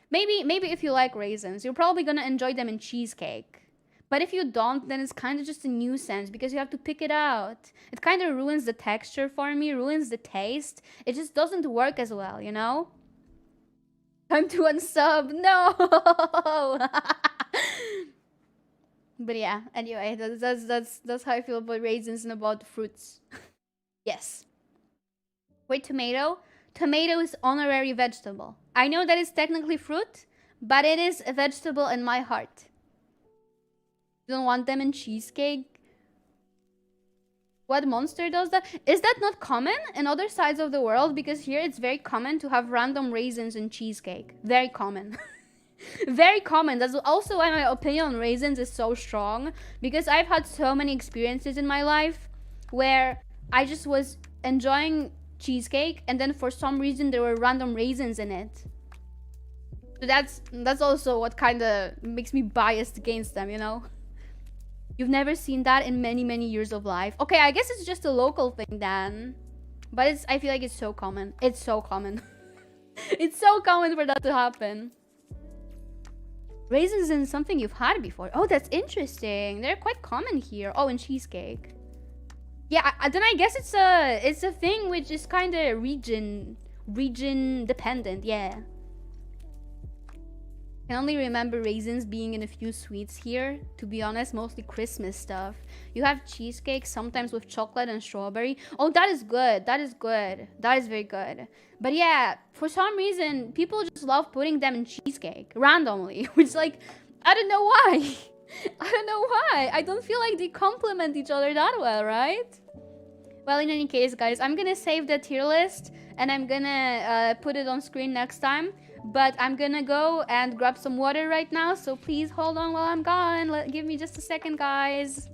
maybe if you like raisins, you're probably gonna enjoy them in cheesecake. But if you don't, then it's kind of just a nuisance because you have to pick it out. It kind of ruins the texture for me, ruins the taste. It just doesn't work as well, you know? Time to unsub. No! But yeah, anyway, that's how I feel about raisins and about fruits. Yes. Wait, tomato? Tomato is honorary vegetable. I know that it's technically fruit, but it is a vegetable in my heart. You don't want them in cheesecake? What monster does that? Is that not common in other sides of the world? Because here it's very common to have random raisins in cheesecake. Very common. Very common. That's also why my opinion on raisins is so strong. Because I've had so many experiences in my life where I just was enjoying cheesecake and then for some reason there were random raisins in it. So that's also what kind of makes me biased against them, you know? You've never seen that in many years of life. Okay, I guess it's just a local thing then. But I feel like it's so common. It's so common. It's so common for that to happen. Raisins in something you've had before. Oh, that's interesting. They're quite common here. Oh, in cheesecake. Yeah, then I guess it's a thing which is kind of region dependent. Yeah. I can only remember raisins being in a few sweets here. To be honest, mostly Christmas stuff. You have cheesecake sometimes with chocolate and strawberry. Oh, that is good. That is good. That is very good. But yeah, for some reason, people just love putting them in cheesecake randomly. Which, like, I don't know why. I don't know why. I don't feel like they complement each other that well, right? Well, in any case, guys, I'm gonna save the tier list and I'm gonna put it on screen next time. But I'm gonna go and grab some water right now, so please hold on while I'm gone. Give me just a second, guys.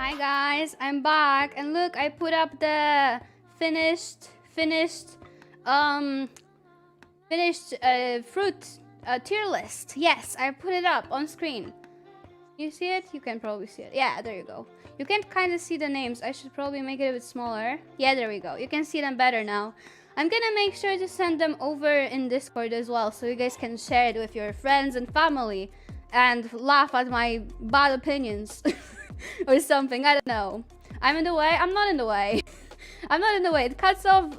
Hi guys, I'm back, and look, I put up the finished fruit tier list. Yes, I put it up on screen. You see it? You can probably see it. Yeah, there you go. You can kind of see the names. I should probably make it a bit smaller. Yeah, there we go. You can see them better now. I'm gonna make sure to send them over in Discord as well, so you guys can share it with your friends and family and laugh at my bad opinions or something. I don't know. I'm in the way? I'm not in the way. I'm not in the way. It cuts off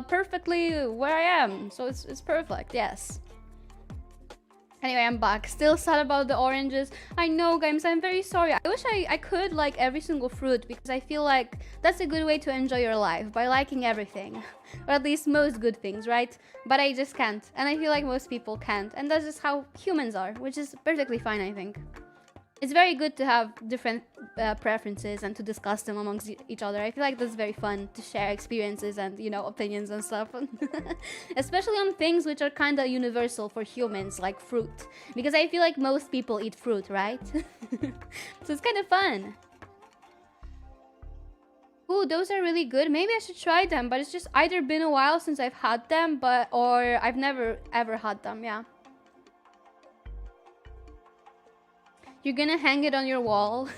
perfectly where I am, so it's perfect. Yes. Anyway, I'm back. Still sad about the oranges. I know, guys. I'm very sorry. I wish I could like every single fruit, because I feel like that's a good way to enjoy your life, by liking everything. Or at least most good things, right? But I just can't. And I feel like most people can't. And that's just how humans are, which is perfectly fine, I think. It's very good to have different preferences and to discuss them amongst each other. I feel like that's very fun to share experiences and, you know, opinions and stuff. Especially on things which are kind of universal for humans, like fruit. Because I feel like most people eat fruit, right? So it's kind of fun. Ooh, those are really good. Maybe I should try them, but it's just either been a while since I've had them, or I've never ever had them, yeah. You're gonna hang it on your wall.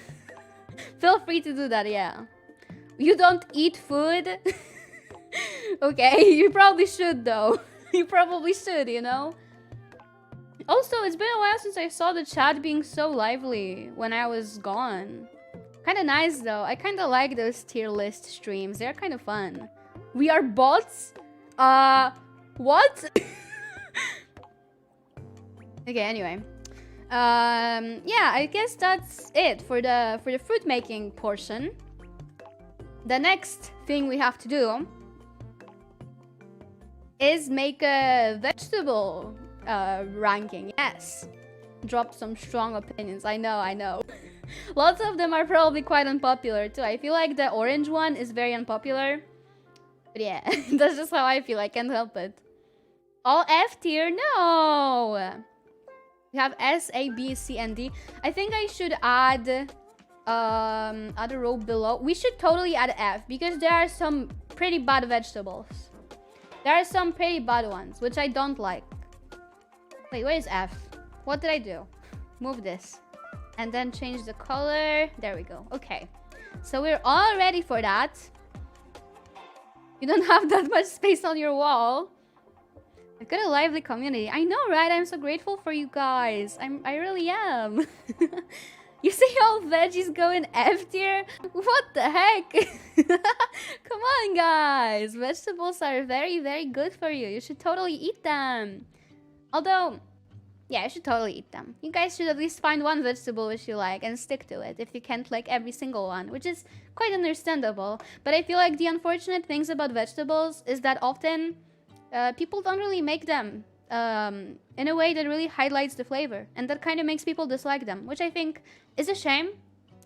Feel free to do that, yeah. You don't eat food? Okay, you probably should though. You probably should, you know? Also, it's been a while since I saw the chat being so lively when I was gone. Kinda nice though. I kinda like those tier list streams. They're kind of fun. We are bots? What? Okay, anyway. Yeah, I guess that's it for the fruit making portion. The next thing we have to do is make a vegetable ranking. Yes, drop some strong opinions. I know. Lots of them are probably quite unpopular too. I feel like the orange one is very unpopular, but yeah, that's just how I feel. I can't help it. All F tier? No. We have S, A, B, C, and D. I think I should add a row below. We should totally add F, because there are some pretty bad vegetables. There are some pretty bad ones, which I don't like. Wait, where is F? What did I do? Move this. And then change the color. There we go. Okay. So we're all ready for that. You don't have that much space on your wall. I've got a lively community. I know, right? I'm so grateful for you guys. I really am. You see all veggies go in F tier? What the heck? Come on, guys. Vegetables are very, very good for you. You should totally eat them. Although, yeah, you should totally eat them. You guys should at least find one vegetable which you like and stick to it if you can't like every single one, which is quite understandable. But I feel like the unfortunate things about vegetables is that often people don't really make them in a way that really highlights the flavor, and that kind of makes people dislike them, which I think is a shame.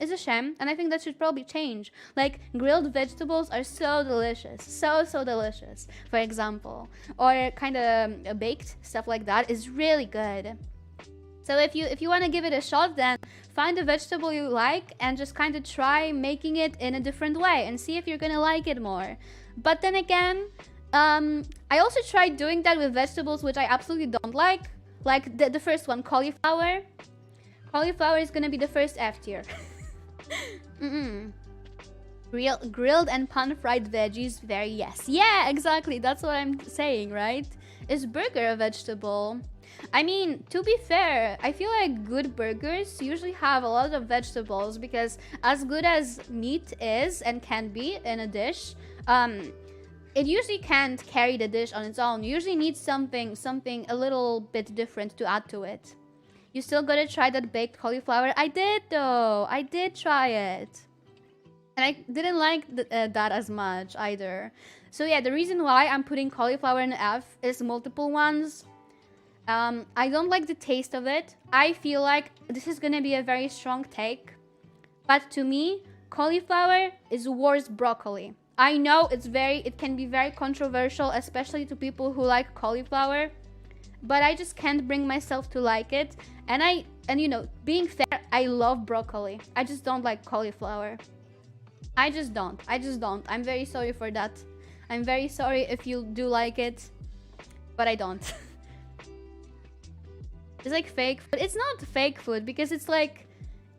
And I think that should probably change. Like, grilled vegetables are so delicious, so delicious, for example, or kind of baked stuff like that is really good. So if you want to give it a shot, then find a vegetable you like and just kind of try making it in a different way and see if you're gonna like it more. But then again, I also tried doing that with vegetables which I absolutely don't like the first one, cauliflower. Cauliflower is gonna be the first F tier. Grilled and pan-fried veggies, very yes. Yeah, exactly, that's what I'm saying, right? Is burger a vegetable? I mean, to be fair, I feel like good burgers usually have a lot of vegetables, because as good as meat is and can be in a dish, it usually can't carry the dish on its own. You usually need something a little bit different to add to it. You still gotta try that baked cauliflower. I did though. I did try it. And I didn't like that as much either. So yeah, the reason why I'm putting cauliflower in F is multiple ones. I don't like the taste of it. I feel like this is gonna be a very strong take. But to me, cauliflower is worse broccoli. I know it can be very controversial, especially to people who like cauliflower, but I just can't bring myself to like it. And you know, being fair, I love broccoli. I just don't like cauliflower. I just don't. I just don't. I'm very sorry for that. I'm very sorry if you do like it, but I don't. It's like fake food. It's not fake food because it's like,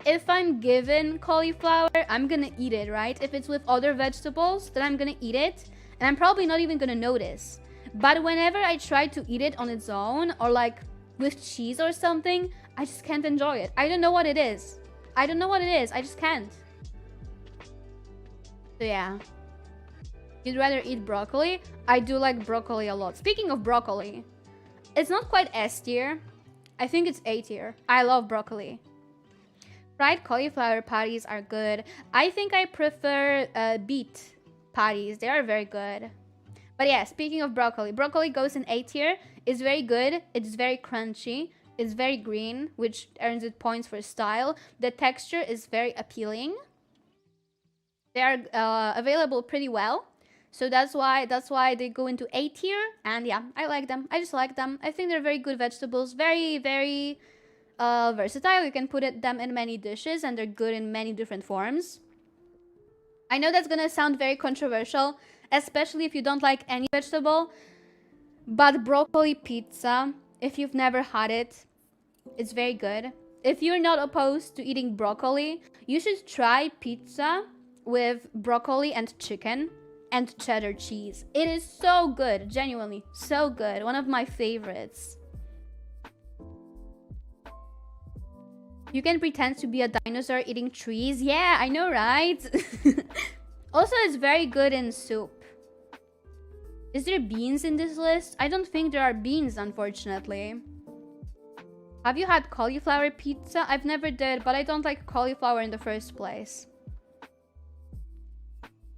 if I'm given cauliflower, I'm gonna eat it, right? If it's with other vegetables, then I'm gonna eat it, and I'm probably not even gonna notice. But whenever I try to eat it on its own, or like with cheese or something, I just can't enjoy it. I don't know what it is. I don't know what it is. I just can't. So yeah. You'd rather eat broccoli? I do like broccoli a lot. Speaking of broccoli, it's not quite S tier. I think it's A tier. I love broccoli. Fried cauliflower patties are good. I think I prefer beet patties. They are very good. But yeah, speaking of broccoli, broccoli goes in A tier. It's very good. It's very crunchy. It's very green, which earns it points for style. The texture is very appealing. They are available pretty well. So that's why they go into A tier. And yeah, I like them. I just like them. I think they're very good vegetables. Very, very versatile. You can put them in many dishes and they're good in many different forms. I know that's gonna sound very controversial, especially if you don't like any vegetable, but broccoli pizza, if you've never had it, it's very good. If you're not opposed to eating broccoli, you should try pizza with broccoli and chicken and cheddar cheese. It is so good, genuinely so good. One of my favorites. You can pretend to be a dinosaur eating trees. Yeah, I know, right? Also, it's very good in soup. Is there beans in this list? I don't think there are beans, unfortunately. Have you had cauliflower pizza? I've never did, but I don't like cauliflower in the first place.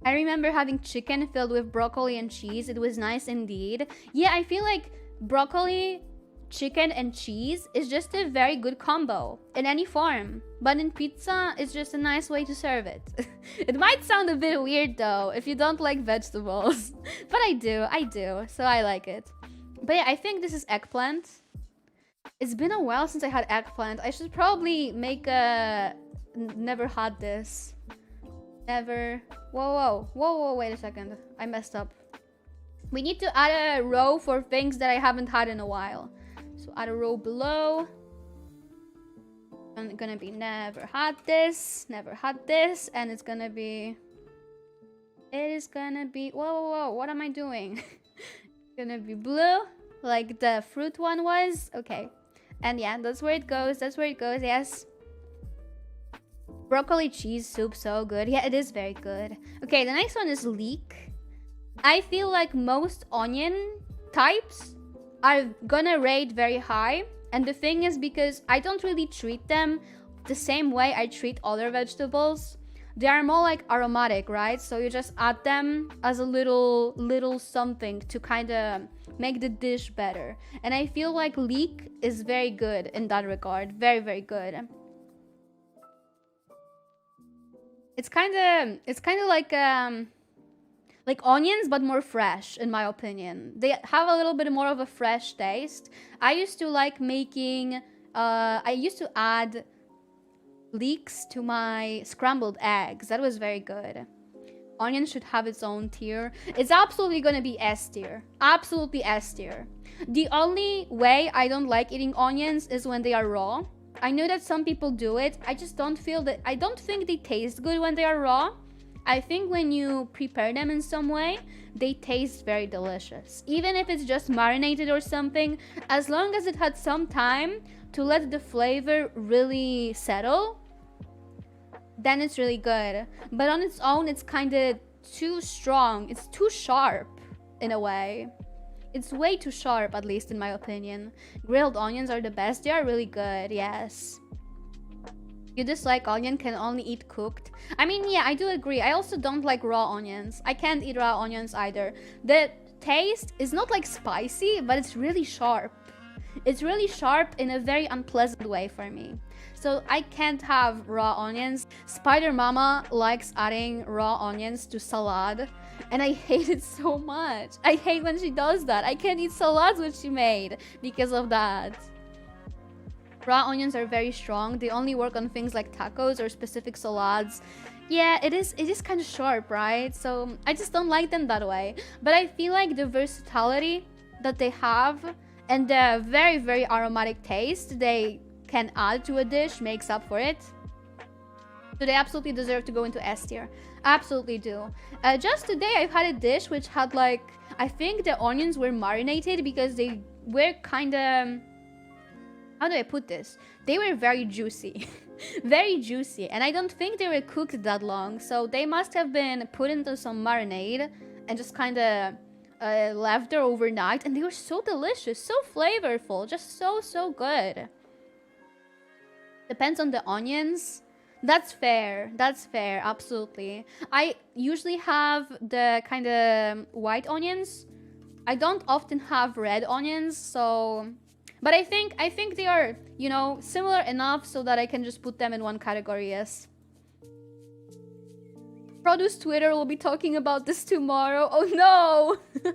I remember having chicken filled with broccoli and cheese. It was nice indeed. Yeah, I feel like broccoli, chicken, and cheese is just a very good combo in any form. But in pizza, it's just a nice way to serve it. It might sound a bit weird though, if you don't like vegetables. But I do, so I like it. But yeah, I think this is eggplant. It's been a while since I had eggplant. I should probably make a... Never had this. Never... Whoa, wait a second. I messed up. We need to add a row for things that I haven't had in a while. So add a row below. I'm gonna be never had this, and it's gonna be... It is gonna be... Whoa, what am I doing? It's gonna be blue, like the fruit one was. Okay. And yeah, that's where it goes, yes. Broccoli cheese soup, so good. Yeah, it is very good. Okay, the next one is leek. I feel like most onion types are gonna rate very high. And the thing is, because I don't really treat them the same way I treat other vegetables. They are more like aromatic, right? So you just add them as a little something to kind of make the dish better. And I feel like leek is very good in that regard. Very, very good. It's kind of like onions, but more fresh, in my opinion. They have a little bit more of a fresh taste. I used to like making... I used to add leeks to my scrambled eggs. That was very good. Onion should have its own tier. It's absolutely gonna be S tier. Absolutely S tier. The only way I don't like eating onions is when they are raw. I know that some people do it. I just don't feel that... I don't think they taste good when they are raw. I think when you prepare them in some way, they taste very delicious. Even if it's just marinated or something, as long as it had some time to let the flavor really settle, then it's really good. But on its own, it's kind of too strong. It's too sharp, in a way. It's way too sharp, at least in my opinion. Grilled onions are the best. They are really good, yes. You dislike onion, can only eat cooked. I mean, yeah, I do agree. I also don't like raw onions. I can't eat raw onions either. The taste is not like spicy, but it's really sharp. It's really sharp in a very unpleasant way for me. So I can't have raw onions. Spider Mama likes adding raw onions to salad, and I hate it so much. I hate when she does that. I can't eat salads which she made because of that. Raw onions are very strong. They only work on things like tacos or specific salads. Yeah, it is kind of sharp, right? So I just don't like them that way. But I feel like the versatility that they have and the very, very aromatic taste they can add to a dish makes up for it. So they absolutely deserve to go into S tier. Absolutely do. Just today I've had a dish which had like, I think the onions were marinated because they were kind of, how do I put this? They were very juicy. Very juicy. And I don't think they were cooked that long. So they must have been put into some marinade and just kind of left there overnight. And they were so delicious, so flavorful, just so good. Depends on the onions. That's fair. That's fair. Absolutely. I usually have the kind of white onions. I don't often have red onions, so... But I think they are, you know, similar enough so that I can just put them in one category, yes. Produce Twitter will be talking about this tomorrow. Oh no!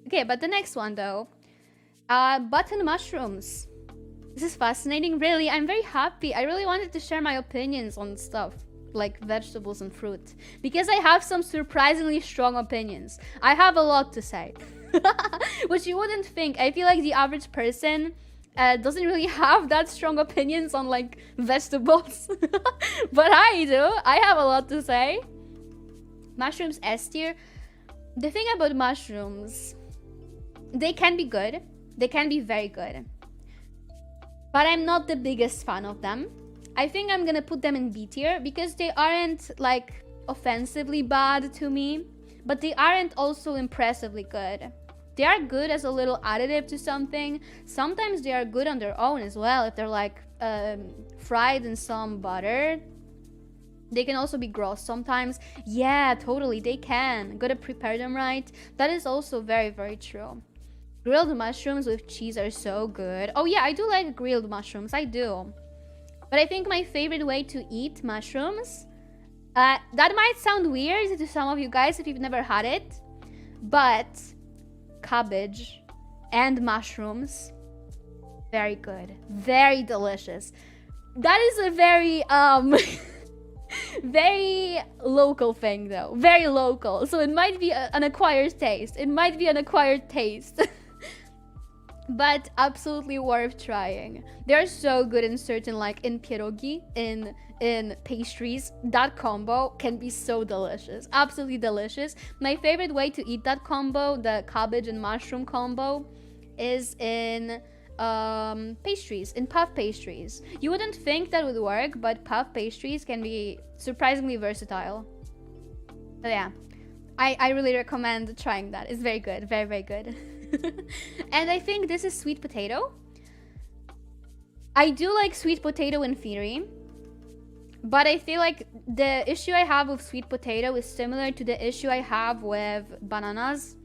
Okay, but the next one though. Button mushrooms. This is fascinating, really. I'm very happy. I really wanted to share my opinions on stuff like vegetables and fruit because I have some surprisingly strong opinions. I have a lot to say. Which you wouldn't think. I feel like the average person doesn't really have that strong opinions on like vegetables. But I do. I have a lot to say. Mushrooms S tier. The thing about mushrooms, they can be good. They can be very good. But I'm not the biggest fan of them. I think I'm gonna put them in B tier because they aren't like offensively bad to me, but they aren't also impressively good. They are good as a little additive to something. Sometimes they are good on their own as well if they're like fried in some butter. They can also be gross sometimes. Yeah, totally, they can. Gotta prepare them right. That is also very, very true. Grilled mushrooms with cheese are so good. Oh yeah, I do like grilled mushrooms. I do. But I think my favorite way to eat mushrooms... that might sound weird to some of you guys if you've never had it. But cabbage and mushrooms, very good. Very delicious. That is a very... very local thing though. Very local. So it might be an acquired taste. It might be an acquired taste. But absolutely worth trying. They're so good in certain, like in pierogi, in pastries. That combo can be so delicious. Absolutely delicious. My favorite way to eat that combo, the cabbage and mushroom combo, is in pastries, in puff pastries. You wouldn't think that would work, but puff pastries can be surprisingly versatile. So yeah, I really recommend trying that. It's very good. Very, very good. And I think this is sweet potato. I do like sweet potato in theory, but I feel like the issue I have with sweet potato is similar to the issue I have with bananas,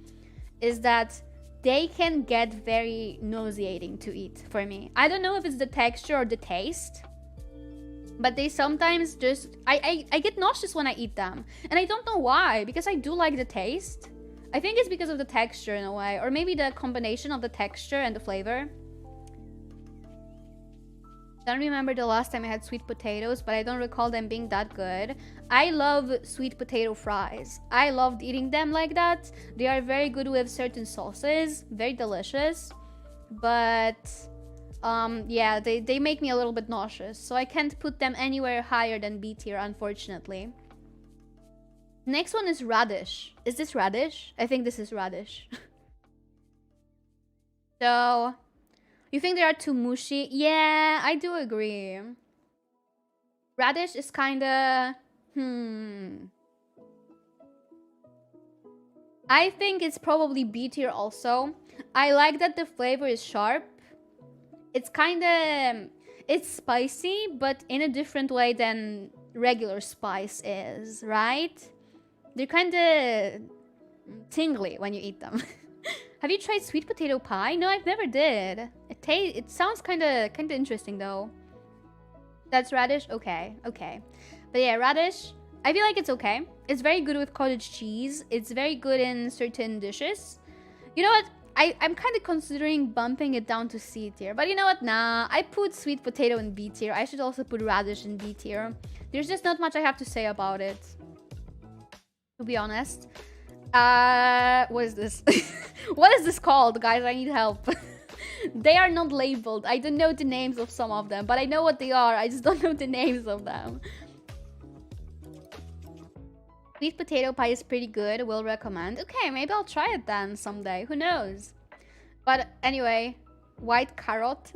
is that they can get very nauseating to eat for me. I don't know if it's the texture or the taste, but they sometimes just... I get nauseous when I eat them. And I don't know why, because I do like the taste. I think it's because of the texture in a way, or maybe the combination of the texture and the flavor. Don't remember the last time I had sweet potatoes, but I don't recall them being that good. I love sweet potato fries. I loved eating them like that. They are very good with certain sauces, very delicious. But yeah, they make me a little bit nauseous, so I can't put them anywhere higher than B tier, unfortunately. Next one is radish. Is this radish? I think this is radish. So, you think they are too mushy? Yeah, I do agree. Radish is kinda... I think it's probably B tier also. I like that the flavor is sharp. It's kinda... It's spicy, but in a different way than regular spice is, right? They're kinda tingly when you eat them. Have you tried sweet potato pie? No, I've never did. It sounds kinda interesting though. That's radish? Okay, okay. But yeah, radish, I feel like it's okay. It's very good with cottage cheese. It's very good in certain dishes. You know what? I'm kind of considering bumping it down to C tier. But you know what? Nah, I put sweet potato in B tier. I should also put radish in B tier. There's just not much I have to say about it, to be honest. What is this? What is this called, guys? I need help. They are not labeled. I don't know the names of some of them, but I know what they are. I just don't know the names of them. Sweet potato pie is pretty good. Will recommend. Okay, maybe I'll try it then someday. Who knows? But anyway, white carrot.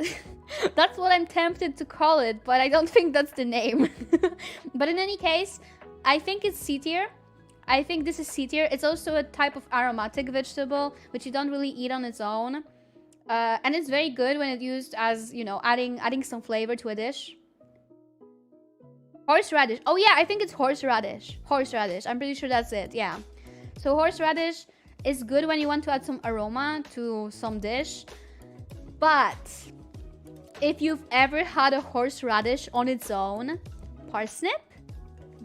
That's what I'm tempted to call it, but I don't think that's the name. But in any case, I think it's C tier. I think this is C tier. It's also a type of aromatic vegetable, which you don't really eat on its own. And it's very good when it's used as, you know, adding some flavor to a dish. Horseradish. Oh yeah, I think it's horseradish. Horseradish. I'm pretty sure that's it. Yeah. So horseradish is good when you want to add some aroma to some dish. But if you've ever had a horseradish on its own, parsnip,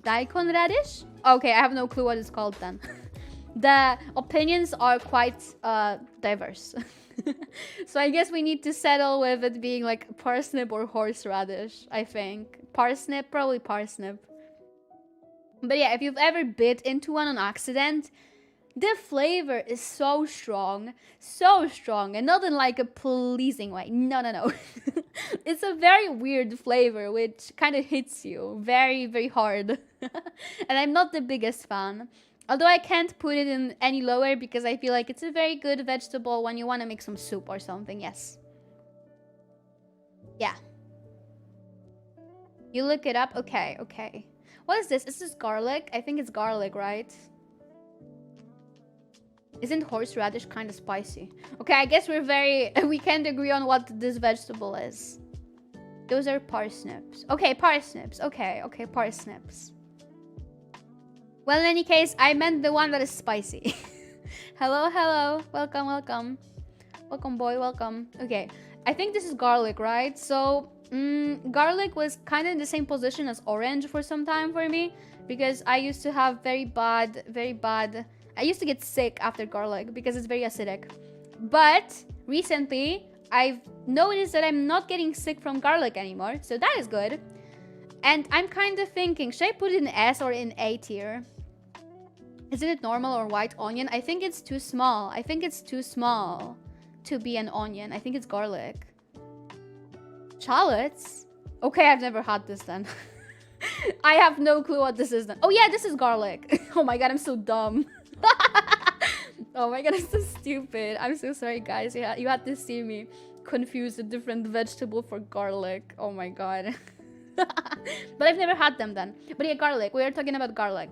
daikon radish. Okay, I have no clue what it's called then. The opinions are quite diverse. So I guess we need to settle with it being like parsnip or horseradish, I think. Parsnip, probably parsnip. But yeah, if you've ever bit into one on accident, the flavor is so strong, and not in like a pleasing way. No. It's a very weird flavor which kind of hits you very, very hard. And I'm not the biggest fan. Although I can't put it in any lower because I feel like it's a very good vegetable when you want to make some soup or something. Yes. Yeah. You look it up? Okay. What is this? Is this garlic? I think it's garlic, right? Isn't horseradish kind of spicy? Okay, I guess we can't agree on what this vegetable is. Those are parsnips. Okay, parsnips. Okay, parsnips. Well, in any case, I meant the one that is spicy. Hello. Welcome. Welcome, boy, welcome. Okay, I think this is garlic, right? So, garlic was kind of in the same position as orange for some time for me. Because I used to have very bad... I used to get sick after garlic because it's very acidic. But, recently, I've noticed that I'm not getting sick from garlic anymore. So that is good. And I'm kind of thinking, should I put it in S or in A tier? Isn't it normal or white onion? I think it's too small. I think it's too small to be an onion. I think it's garlic. Shallots? Okay, I've never had this then. I have no clue what this is then. Oh yeah, this is garlic. Oh my god, I'm so dumb. Oh my god, I'm so stupid. I'm so sorry, guys. You had to see me confuse a different vegetable for garlic. Oh my god. But I've never had them then. But yeah, garlic. We are talking about garlic.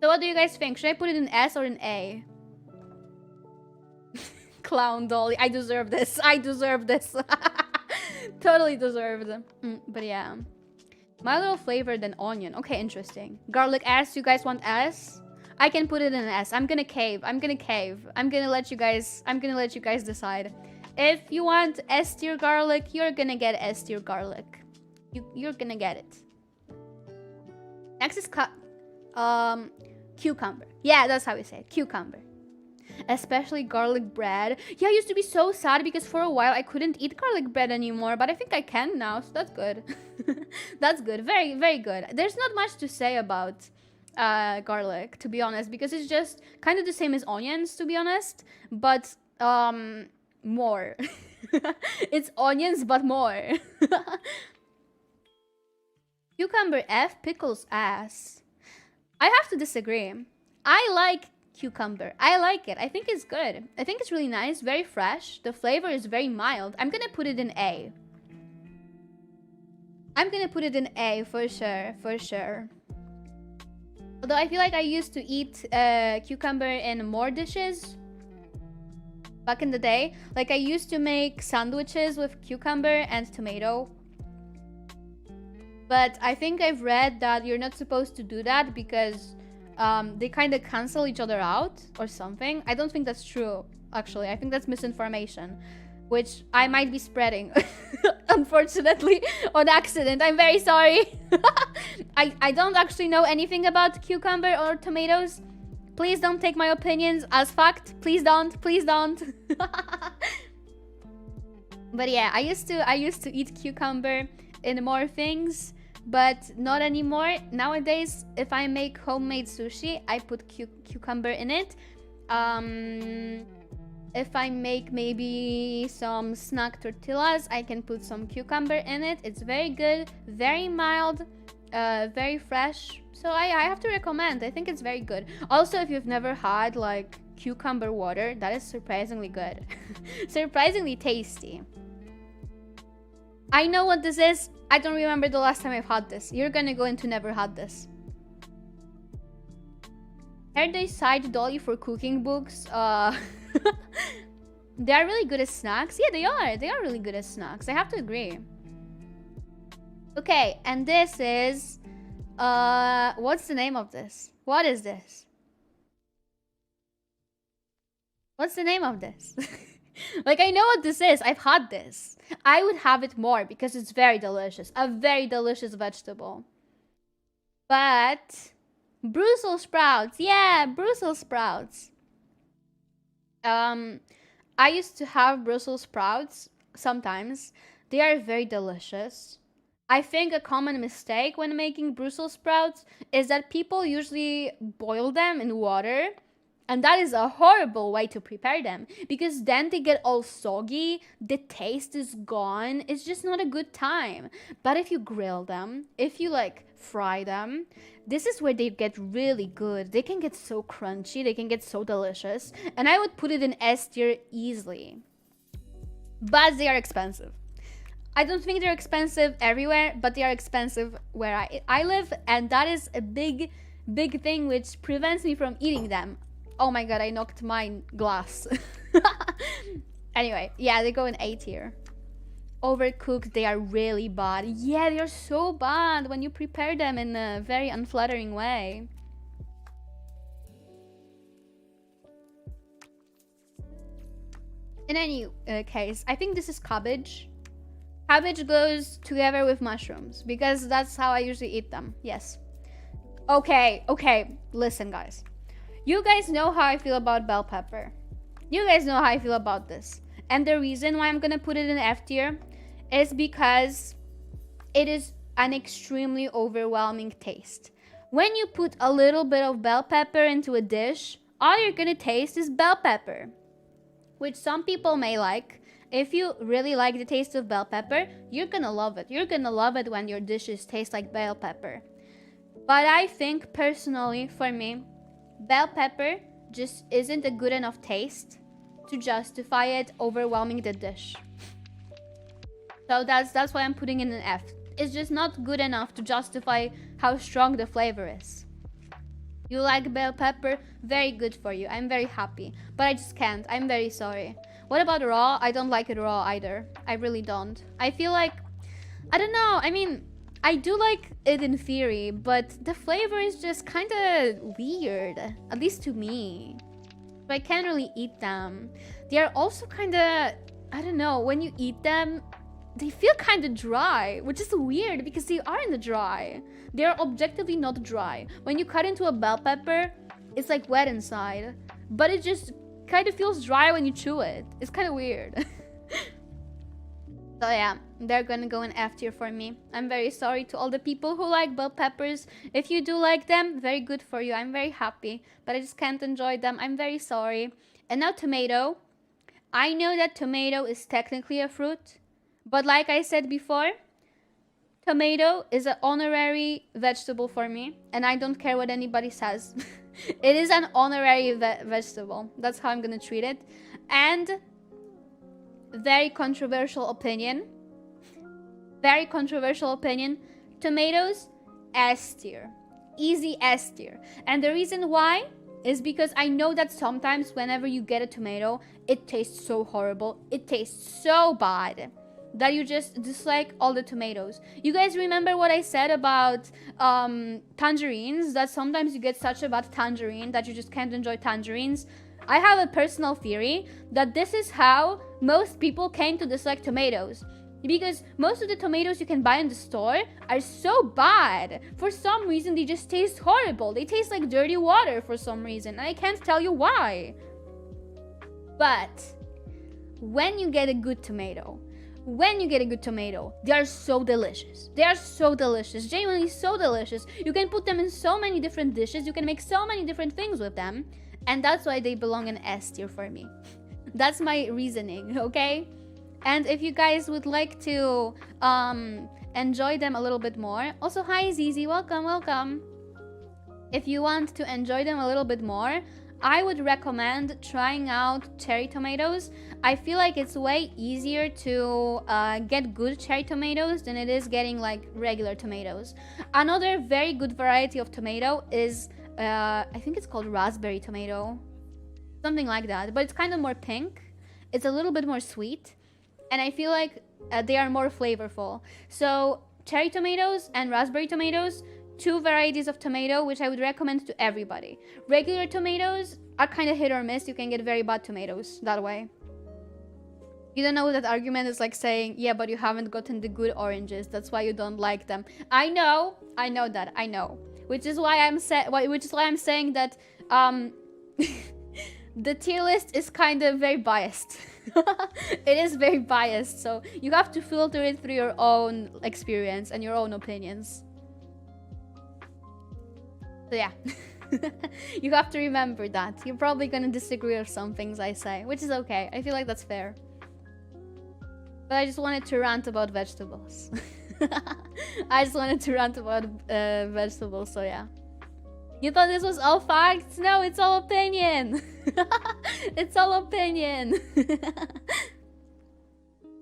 So what do you guys think? Should I put it in S or in A? Clown dolly. I deserve this. Totally deserved. But yeah. My little flavor than onion. Okay, interesting. Garlic S. You guys want S? I can put it in S. I'm gonna cave. I'm gonna let you guys decide. If you want S tier garlic, you're gonna get S tier garlic. You're gonna get it. Next is cucumber. Yeah, that's how we say it. Cucumber. Especially garlic bread. Yeah, I used to be so sad because for a while I couldn't eat garlic bread anymore, but I think I can now, so that's good. That's good. Very, very good. There's not much to say about garlic, to be honest, because it's just kind of the same as onions, to be honest, but more. It's onions, but more. Cucumber F, pickles S. I have to disagree. I like cucumber. I like it. I think it's good. I think it's really nice, very fresh. The flavor is very mild. I'm gonna put it in A. I'm gonna put it in A for sure. Although I feel like I used to eat cucumber in more dishes back in the day. Like I used to make sandwiches with cucumber and tomato. But I think I've read that you're not supposed to do that because they kind of cancel each other out or something. I don't think that's true, actually. I think that's misinformation, which I might be spreading, unfortunately, on accident. I'm very sorry. I don't actually know anything about cucumber or tomatoes. Please don't take my opinions as fact. Please don't. Please don't. But yeah, I used to eat cucumber in more things, but not anymore. Nowadays, if I make homemade sushi, I put cucumber in it. If I make maybe some snack tortillas, I can put some cucumber in it. It's very good, very mild, very fresh. So I have to recommend. I think it's very good. Also, if you've never had like cucumber water, that is surprisingly good. Surprisingly tasty. I know what this is. I don't remember the last time I've had this. You're gonna go into never had this. Are they side dolly for cooking books? They are really good as snacks. Yeah, they are. They are really good as snacks. I have to agree. Okay, and this is... what's the name of this? What is this? What's the name of this? Like, I know what this is. I've had this. I would have it more because it's very delicious. A very delicious vegetable. But... Brussels sprouts. Yeah, Brussels sprouts. I used to have Brussels sprouts sometimes. They are very delicious. I think a common mistake when making Brussels sprouts is that people usually boil them in water. And that is a horrible way to prepare them because then they get all soggy, the taste is gone, it's just not a good time. But if you grill them, if you like fry them, this is where they get really good. They can get so crunchy, they can get so delicious. And I would put it in S tier easily. But they are expensive. I don't think they're expensive everywhere, but they are expensive where I live. And that is a big thing which prevents me from eating them. Oh my god, I knocked my glass. Anyway, yeah, they go in A tier. Overcooked, they are really bad. Yeah, they are so bad when you prepare them in a very unflattering way. In any case, I think this is cabbage. Cabbage goes together with mushrooms because that's how I usually eat them. Yes. Okay, listen guys. You guys know how I feel about bell pepper. You guys know how I feel about this. And the reason why I'm gonna put it in F tier is because it is an extremely overwhelming taste. When you put a little bit of bell pepper into a dish, all you're gonna taste is bell pepper, which some people may like. If you really like the taste of bell pepper, you're gonna love it. You're gonna love it when your dishes taste like bell pepper. But I think personally, for me, bell pepper just isn't a good enough taste to justify it overwhelming the dish. So that's why I'm putting in an F. It's just not good enough to justify how strong the flavor is. You like bell pepper? Very good for you. I'm very happy. But I just can't. I'm very sorry. What about raw? I don't like it raw either. I really don't. I feel like... I don't know. I mean, I do like it in theory, but the flavor is just kind of weird. At least to me. So I can't really eat them. They are also kind of... I don't know. When you eat them, they feel kind of dry, which is weird because they aren't dry. They are objectively not dry. When you cut into a bell pepper, it's like wet inside. But it just kind of feels dry when you chew it. It's kind of weird. So yeah, they're gonna go in F tier for me. I'm very sorry to all the people who like bell peppers. If you do like them, very good for you. I'm very happy, but I just can't enjoy them. I'm very sorry. And now tomato. I know that tomato is technically a fruit, but like I said before, tomato is an honorary vegetable for me, and I don't care what anybody says. It is an honorary vegetable. That's how I'm gonna treat it. And very controversial opinion. Very controversial opinion. Tomatoes, S tier. Easy S tier. And the reason why is because I know that sometimes whenever you get a tomato, it tastes so horrible. It tastes so bad that you just dislike all the tomatoes. You guys remember what I said about tangerines? That sometimes you get such a bad tangerine that you just can't enjoy tangerines. I have a personal theory that this is how most people came to dislike tomatoes. Because most of the tomatoes you can buy in the store are so bad. For some reason, they just taste horrible. They taste like dirty water for some reason. And I can't tell you why. But when you get a good tomato, they are so delicious. They are so delicious. Genuinely so delicious. You can put them in so many different dishes. You can make so many different things with them. And that's why they belong in S tier for me. That's my reasoning, okay? And if you guys would like to enjoy them a little bit more. Also, hi Zizi, welcome. If you want to enjoy them a little bit more, I would recommend trying out cherry tomatoes. I feel like it's way easier to get good cherry tomatoes than it is getting like regular tomatoes. Another very good variety of tomato is, I think it's called raspberry tomato. Something like that, but it's kind of more pink. It's a little bit more sweet. And I feel like they are more flavorful. So cherry tomatoes and raspberry tomatoes, two varieties of tomato which I would recommend to everybody. Regular tomatoes are kind of hit or miss. You can get very bad tomatoes that way. You don't know that argument is like saying, yeah, but you haven't gotten the good oranges. That's why you don't like them. I know that. I know. Which is why I'm saying that the tier list is kind of very biased. It is very biased, so you have to filter it through your own experience and your own opinions. So yeah, you have to remember that. You're probably gonna disagree with some things I say, which is okay. I feel like that's fair. But I just wanted to rant about vegetables. Vegetables, so yeah. You thought this was all facts? No, it's all opinion. It's all opinion.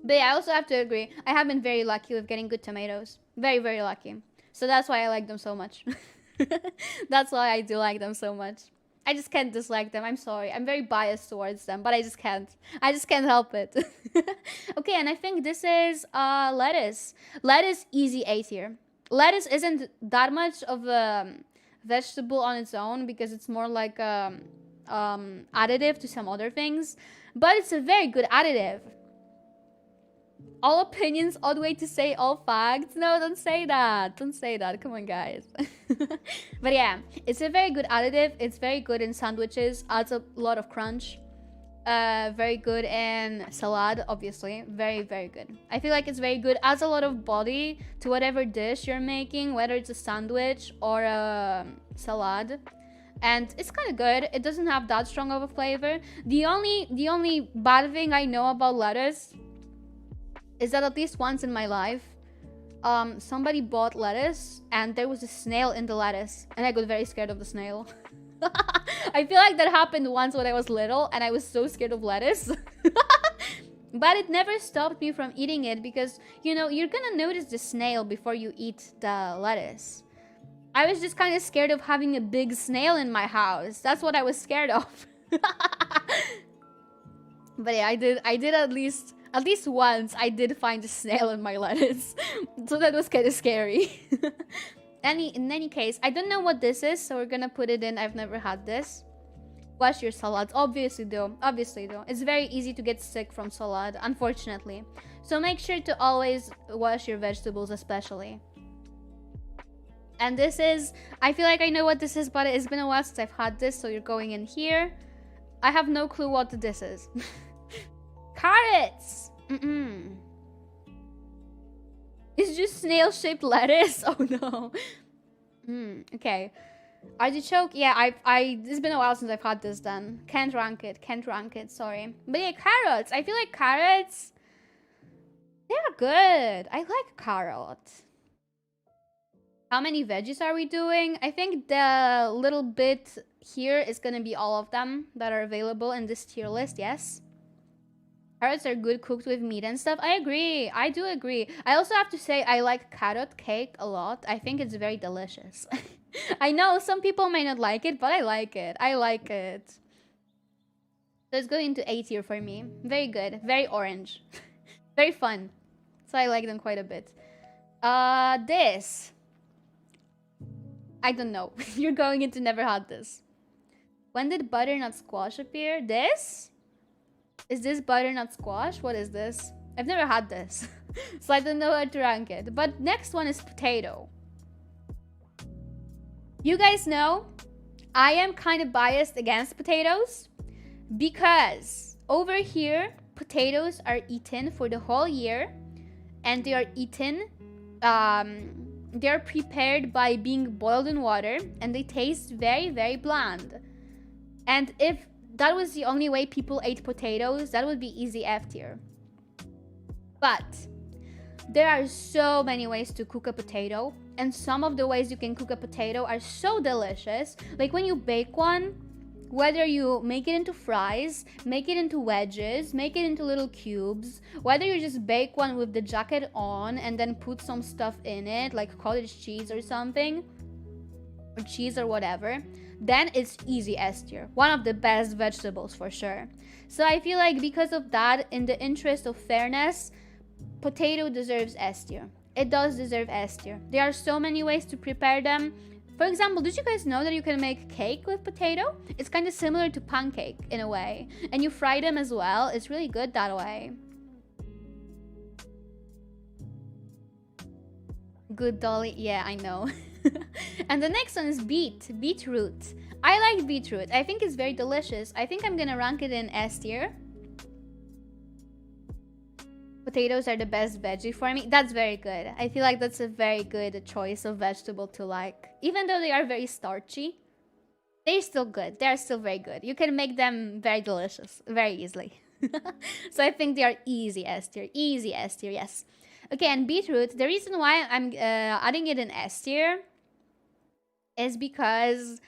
But yeah, I also have to agree. I have been very lucky with getting good tomatoes. Very, very lucky. So that's why I like them so much. That's why I do like them so much. I just can't dislike them. I'm sorry. I'm very biased towards them, but I just can't. I just can't help it. Okay, and I think this is lettuce. Lettuce, easy A tier. Lettuce isn't that much of a vegetable on its own because it's more like additive to some other things, but it's a very good additive. All opinions, odd way to say all facts. No, don't say that. Don't say that. Come on, guys. But yeah, it's a very good additive. It's very good in sandwiches. Adds a lot of crunch. Very good in salad, obviously. Very, very good. I feel like it's very good. Adds a lot of body to whatever dish you're making, whether it's a sandwich or a salad. And it's kind of good. It doesn't have that strong of a flavor. The only bad thing I know about lettuce is that at least once in my life, somebody bought lettuce and there was a snail in the lettuce, and I got very scared of the snail. I feel like that happened once when I was little and I was so scared of lettuce. But it never stopped me from eating it because, you know, you're gonna notice the snail before you eat the lettuce. I was just kind of scared of having a big snail in my house. That's what I was scared of. But yeah, I did at least once I did find a snail in my lettuce. So that was kind of scary. In any case, I don't know what this is, so we're gonna put it in. I've never had this. Wash your salads. Obviously though. It's very easy to get sick from salad, unfortunately. So make sure to always wash your vegetables especially. And this is, I feel like I know what this is, but it's been a while since I've had this, so you're going in here. I have no clue what this is. Carrots! It's just snail-shaped lettuce? Oh no. Okay. Artichoke? Yeah, it's been a while since I've had this then. Can't rank it, sorry. But yeah, carrots. I feel like carrots, they're good. I like carrots. How many veggies are we doing? I think the little bit here is gonna be all of them that are available in this tier list, yes. Carrots are good cooked with meat and stuff. I agree. I do agree. I also have to say I like carrot cake a lot. I think it's very delicious. I know some people may not like it, but I like it. I like it. So it's going into A tier for me. Very good. Very orange. Very fun. So I like them quite a bit. This. I don't know. You're going into never had this. When did butternut squash appear? This? Is this butternut squash? What is this? I've never had this, so I don't know how to rank it. But next one is potato. You guys know I am kind of biased against potatoes because over here, potatoes are eaten for the whole year, and they are eaten, they're prepared by being boiled in water, and they taste very, very bland. And if that was the only way people ate potatoes, that would be easy F tier. But there are so many ways to cook a potato, and some of the ways you can cook a potato are so delicious. Like when you bake one, whether you make it into fries, make it into wedges, make it into little cubes, whether you just bake one with the jacket on and then put some stuff in it, like cottage cheese or something, or cheese or whatever, then it's easy S tier. One of the best vegetables for sure. So I feel like because of that, in the interest of fairness, potato deserves S tier. It does deserve S tier. There are so many ways to prepare them. For example, did you guys know that you can make cake with potato? It's kind of similar to pancake in a way. And you fry them as well. It's really good that way. Good Dolly. Yeah, I know. And the next one is beetroot. I like beetroot. I think it's very delicious. I think I'm gonna rank it in S tier. Potatoes are the best veggie for me. That's very good. I feel like that's a very good choice of vegetable to like. Even though they are very starchy, they're still good. They're still very good. You can make them very delicious very easily. So I think they are easy S tier. Easy S tier, yes. Okay, and beetroot, the reason why I'm adding it in S tier is because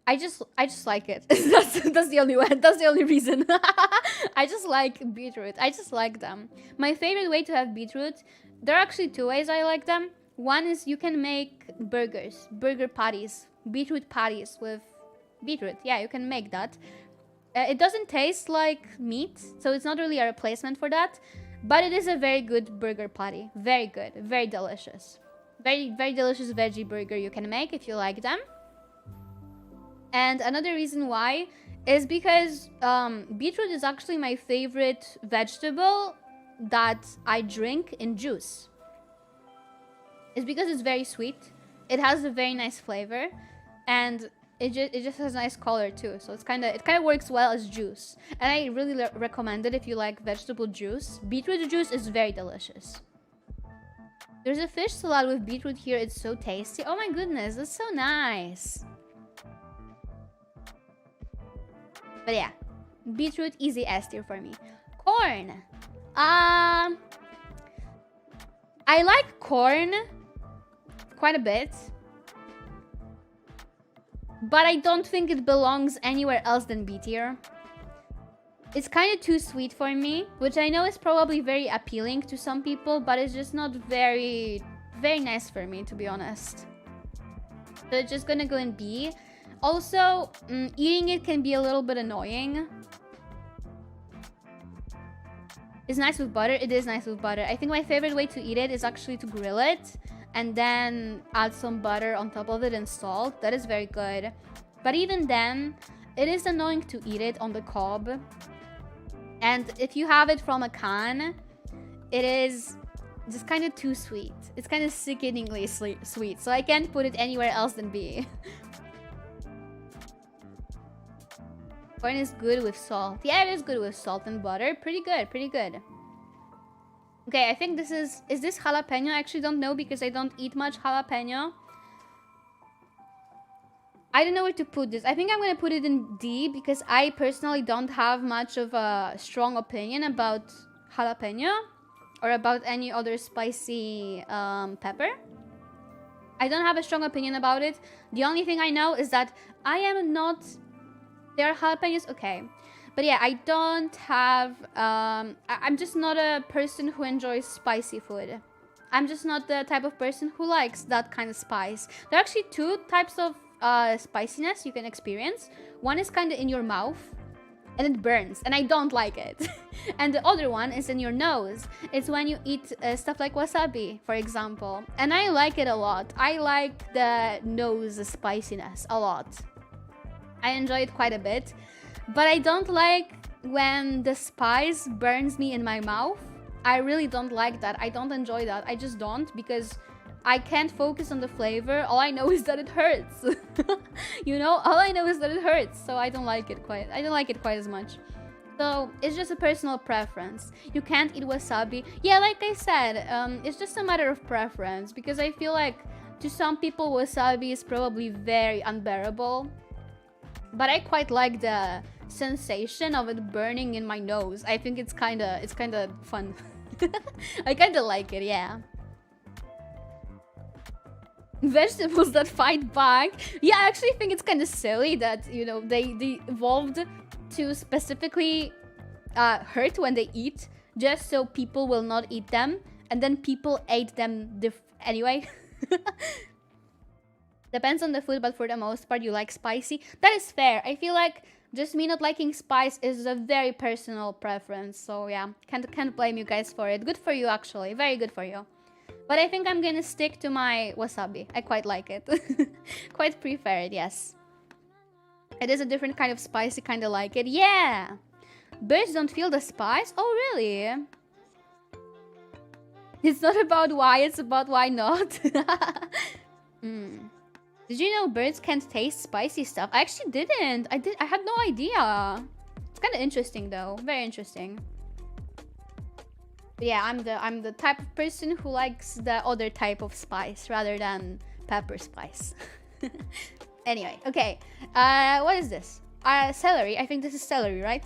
I just like it. that's the only one. That's the only reason. I just like beetroot. I just like them. My favorite way to have beetroot, there are actually two ways I like them. One is you can make burger patties, beetroot patties with beetroot. Yeah, you can make that. It doesn't taste like meat, so it's not really a replacement for that. But it is a very good burger patty. Very good. Very delicious. Very, very delicious veggie burger you can make if you like them. And another reason why is because beetroot is actually my favorite vegetable that I drink in juice. It's because it's very sweet. It has a very nice flavor, and it just has a nice color too. So it kind of works well as juice. And I really recommend it if you like vegetable juice. Beetroot juice is very delicious. There's a fish salad with beetroot here. It's so tasty. Oh my goodness, that's so nice. But yeah, beetroot, easy S tier for me. Corn. I like corn quite a bit, but I don't think it belongs anywhere else than B tier. It's kind of too sweet for me, which I know is probably very appealing to some people, but it's just not very, very nice for me, to be honest. So it's just gonna go in B. Also, eating it can be a little bit annoying. It's nice with butter. It is nice with butter. I think my favorite way to eat it is actually to grill it and then add some butter on top of it and salt. That is very good. But even then, it is annoying to eat it on the cob. And if you have it from a can, it is just kind of too sweet. It's kind of sickeningly sweet. So I can't put it anywhere else than B. Corn is good with salt. Yeah, it is good with salt and butter. Pretty good, pretty good. Okay, I think this is this jalapeno? I actually don't know because I don't eat much jalapeno. I don't know where to put this. I think I'm gonna put it in D because I personally don't have much of a strong opinion about jalapeno or about any other spicy pepper. I don't have a strong opinion about it. The only thing I know is that I am not... There are jalapenos, okay. But yeah, I don't have... I'm just not a person who enjoys spicy food. I'm just not the type of person who likes that kind of spice. There are actually two types of spiciness you can experience. One is kind of in your mouth, and it burns, and I don't like it. And the other one is in your nose. It's when you eat stuff like wasabi, for example. And I like it a lot. I like the nose spiciness a lot. I enjoy it quite a bit, but I don't like when the spice burns me in my mouth. I really don't like that. I don't enjoy that. I just don't, because I can't focus on the flavor. All I know is that it hurts. You know, all I know is that it hurts. So I don't like it quite. I don't like it quite as much. So it's just a personal preference. You can't eat wasabi. Yeah, like I said, it's just a matter of preference, because I feel like to some people wasabi is probably very unbearable. But I quite like the sensation of it burning in my nose. I think it's kind of fun. I kind of like it, yeah. Vegetables that fight back. Yeah, I actually think it's kind of silly that, you know, they evolved to specifically hurt when they eat, just so people will not eat them, and then people ate them anyway. Depends on the food, but for the most part you like spicy. That is fair. I feel like just me not liking spice is a very personal preference, so yeah, can't blame you guys for it. Good for you, actually, very good for you. But I think I'm gonna stick to my wasabi. I quite like it. Quite prefer it, yes. It is a different kind of spicy, kind of like it. Yeah! Birds don't feel the spice? Oh, really? It's not about why, it's about why not. Did you know birds can't taste spicy stuff? I actually didn't. I had no idea. It's kind of interesting, though. Very interesting. But yeah, I'm the type of person who likes the other type of spice rather than pepper spice. Anyway, okay. What is this? Celery. I think this is celery, right?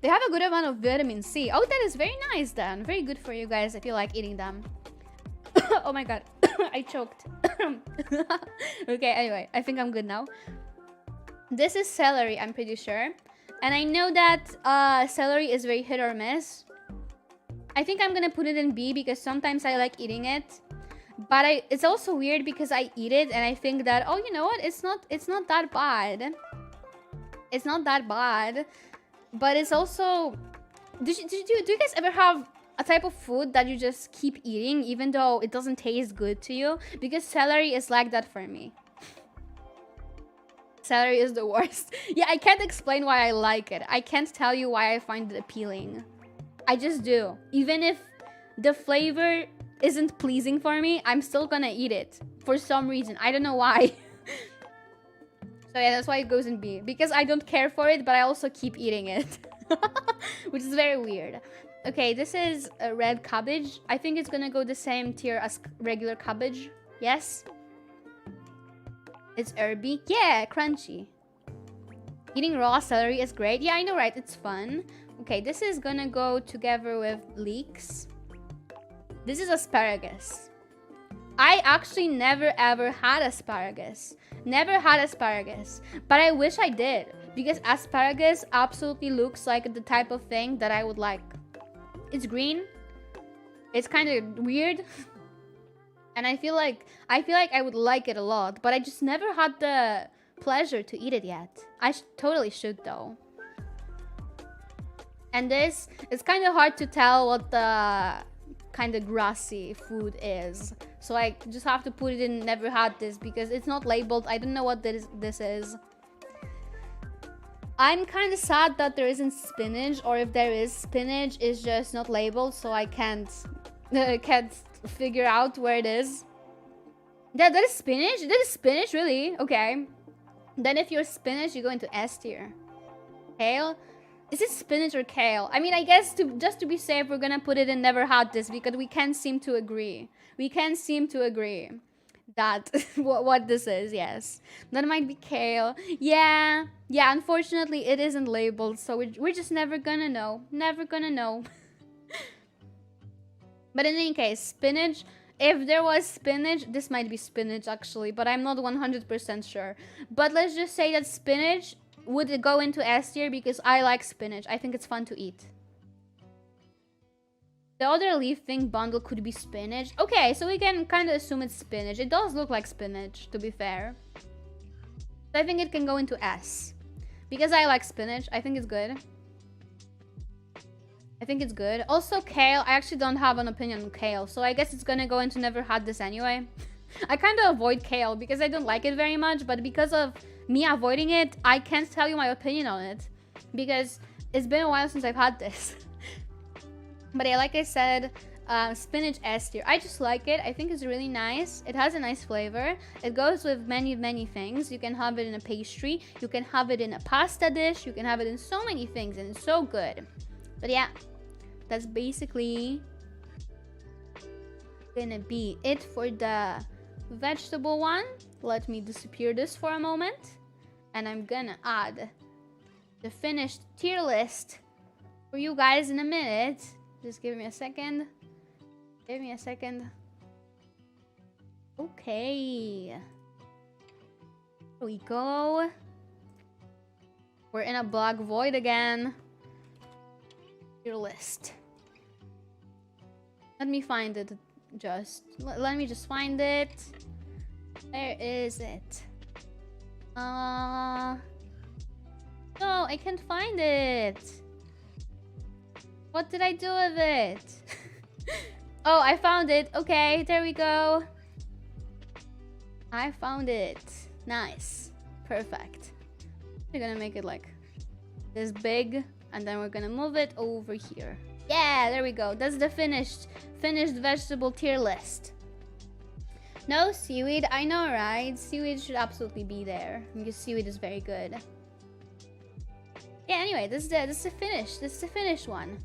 They have a good amount of vitamin C. Oh, that is very nice then. Very good for you guys if you like eating them. Oh my god. I choked. Okay, anyway. I think I'm good now. This is celery, I'm pretty sure. And I know that celery is very hit or miss. I think I'm gonna put it in B because sometimes I like eating it. But it's also weird because I eat it and I think that, oh, you know what? It's not that bad. It's not that bad. But it's also... Do you guys ever have a type of food that you just keep eating even though it doesn't taste good to you? Because celery is like that for me. Celery is the worst. Yeah, I can't explain why I like it. I can't tell you why I find it appealing. I just do. Even if the flavor isn't pleasing for me, I'm still gonna eat it. For some reason. I don't know why. So yeah, that's why it goes in B. Because I don't care for it, but I also keep eating it. Which is very weird. Okay, this is a red cabbage. I think it's gonna go the same tier as regular cabbage. Yes? It's herby. Yeah, crunchy. Eating raw celery is great. Yeah, I know, right? It's fun. Okay, this is gonna go together with leeks. This is asparagus. I actually never ever had asparagus. Never had asparagus. But I wish I did. Because asparagus absolutely looks like the type of thing that I would like. It's green. It's kind of weird. And I feel like I would like it a lot. But I just never had the pleasure to eat it yet. I totally should, though. And this, it's kind of hard to tell what the kind of grassy food is. So I just have to put it in never had this because it's not labeled. I don't know what this is. I'm kind of sad that there isn't spinach, or if there is spinach, it's just not labeled, so I can't figure out where it is. That is spinach? That is spinach, really? Okay. Then if you're spinach, you go into S tier. Kale? Is it spinach or kale? I mean, I guess just to be safe, we're gonna put it in never had this because we can't seem to agree. We can't seem to agree that what this is, yes. That might be kale. Yeah, unfortunately, it isn't labeled, so we're just never gonna know. Never gonna know. But in any case, spinach... If there was spinach, this might be spinach actually, but I'm not 100% sure. But let's just say that spinach would go into S tier because I like spinach. I think it's fun to eat. The other leaf thing bundle could be spinach. Okay, so we can kind of assume it's spinach. It does look like spinach, to be fair. So I think it can go into S. Because I like spinach, I think it's good. I think it's good. Also, kale. I actually don't have an opinion on kale. So I guess it's gonna go into never had this anyway. I kind of avoid kale because I don't like it very much. But because of me avoiding it, I can't tell you my opinion on it. Because it's been a while since I've had this. But yeah, like I said, spinach S tier. I just like it. I think it's really nice. It has a nice flavor. It goes with many things. You can have it in a pastry. You can have it in a pasta dish. You can have it in so many things, and it's so good. But yeah, that's basically gonna be it for the vegetable one. Let me disappear this for a moment, and I'm gonna add the finished tier list for you guys in a minute. Just give me a second. Give me a second. Okay. Here we go. We're in a black void again. Tier list. Let me find it. Let me just find it. Where is it? No, I can't find it. What did I do with it? Oh, I found it. Okay, there we go. I found it. Nice. Perfect. We're gonna make it like this big, and then we're gonna move it over here. Yeah, there we go. That's the finished vegetable tier list. No seaweed, I know, right? Seaweed should absolutely be there because seaweed is very good. Yeah, anyway, this is the finished one.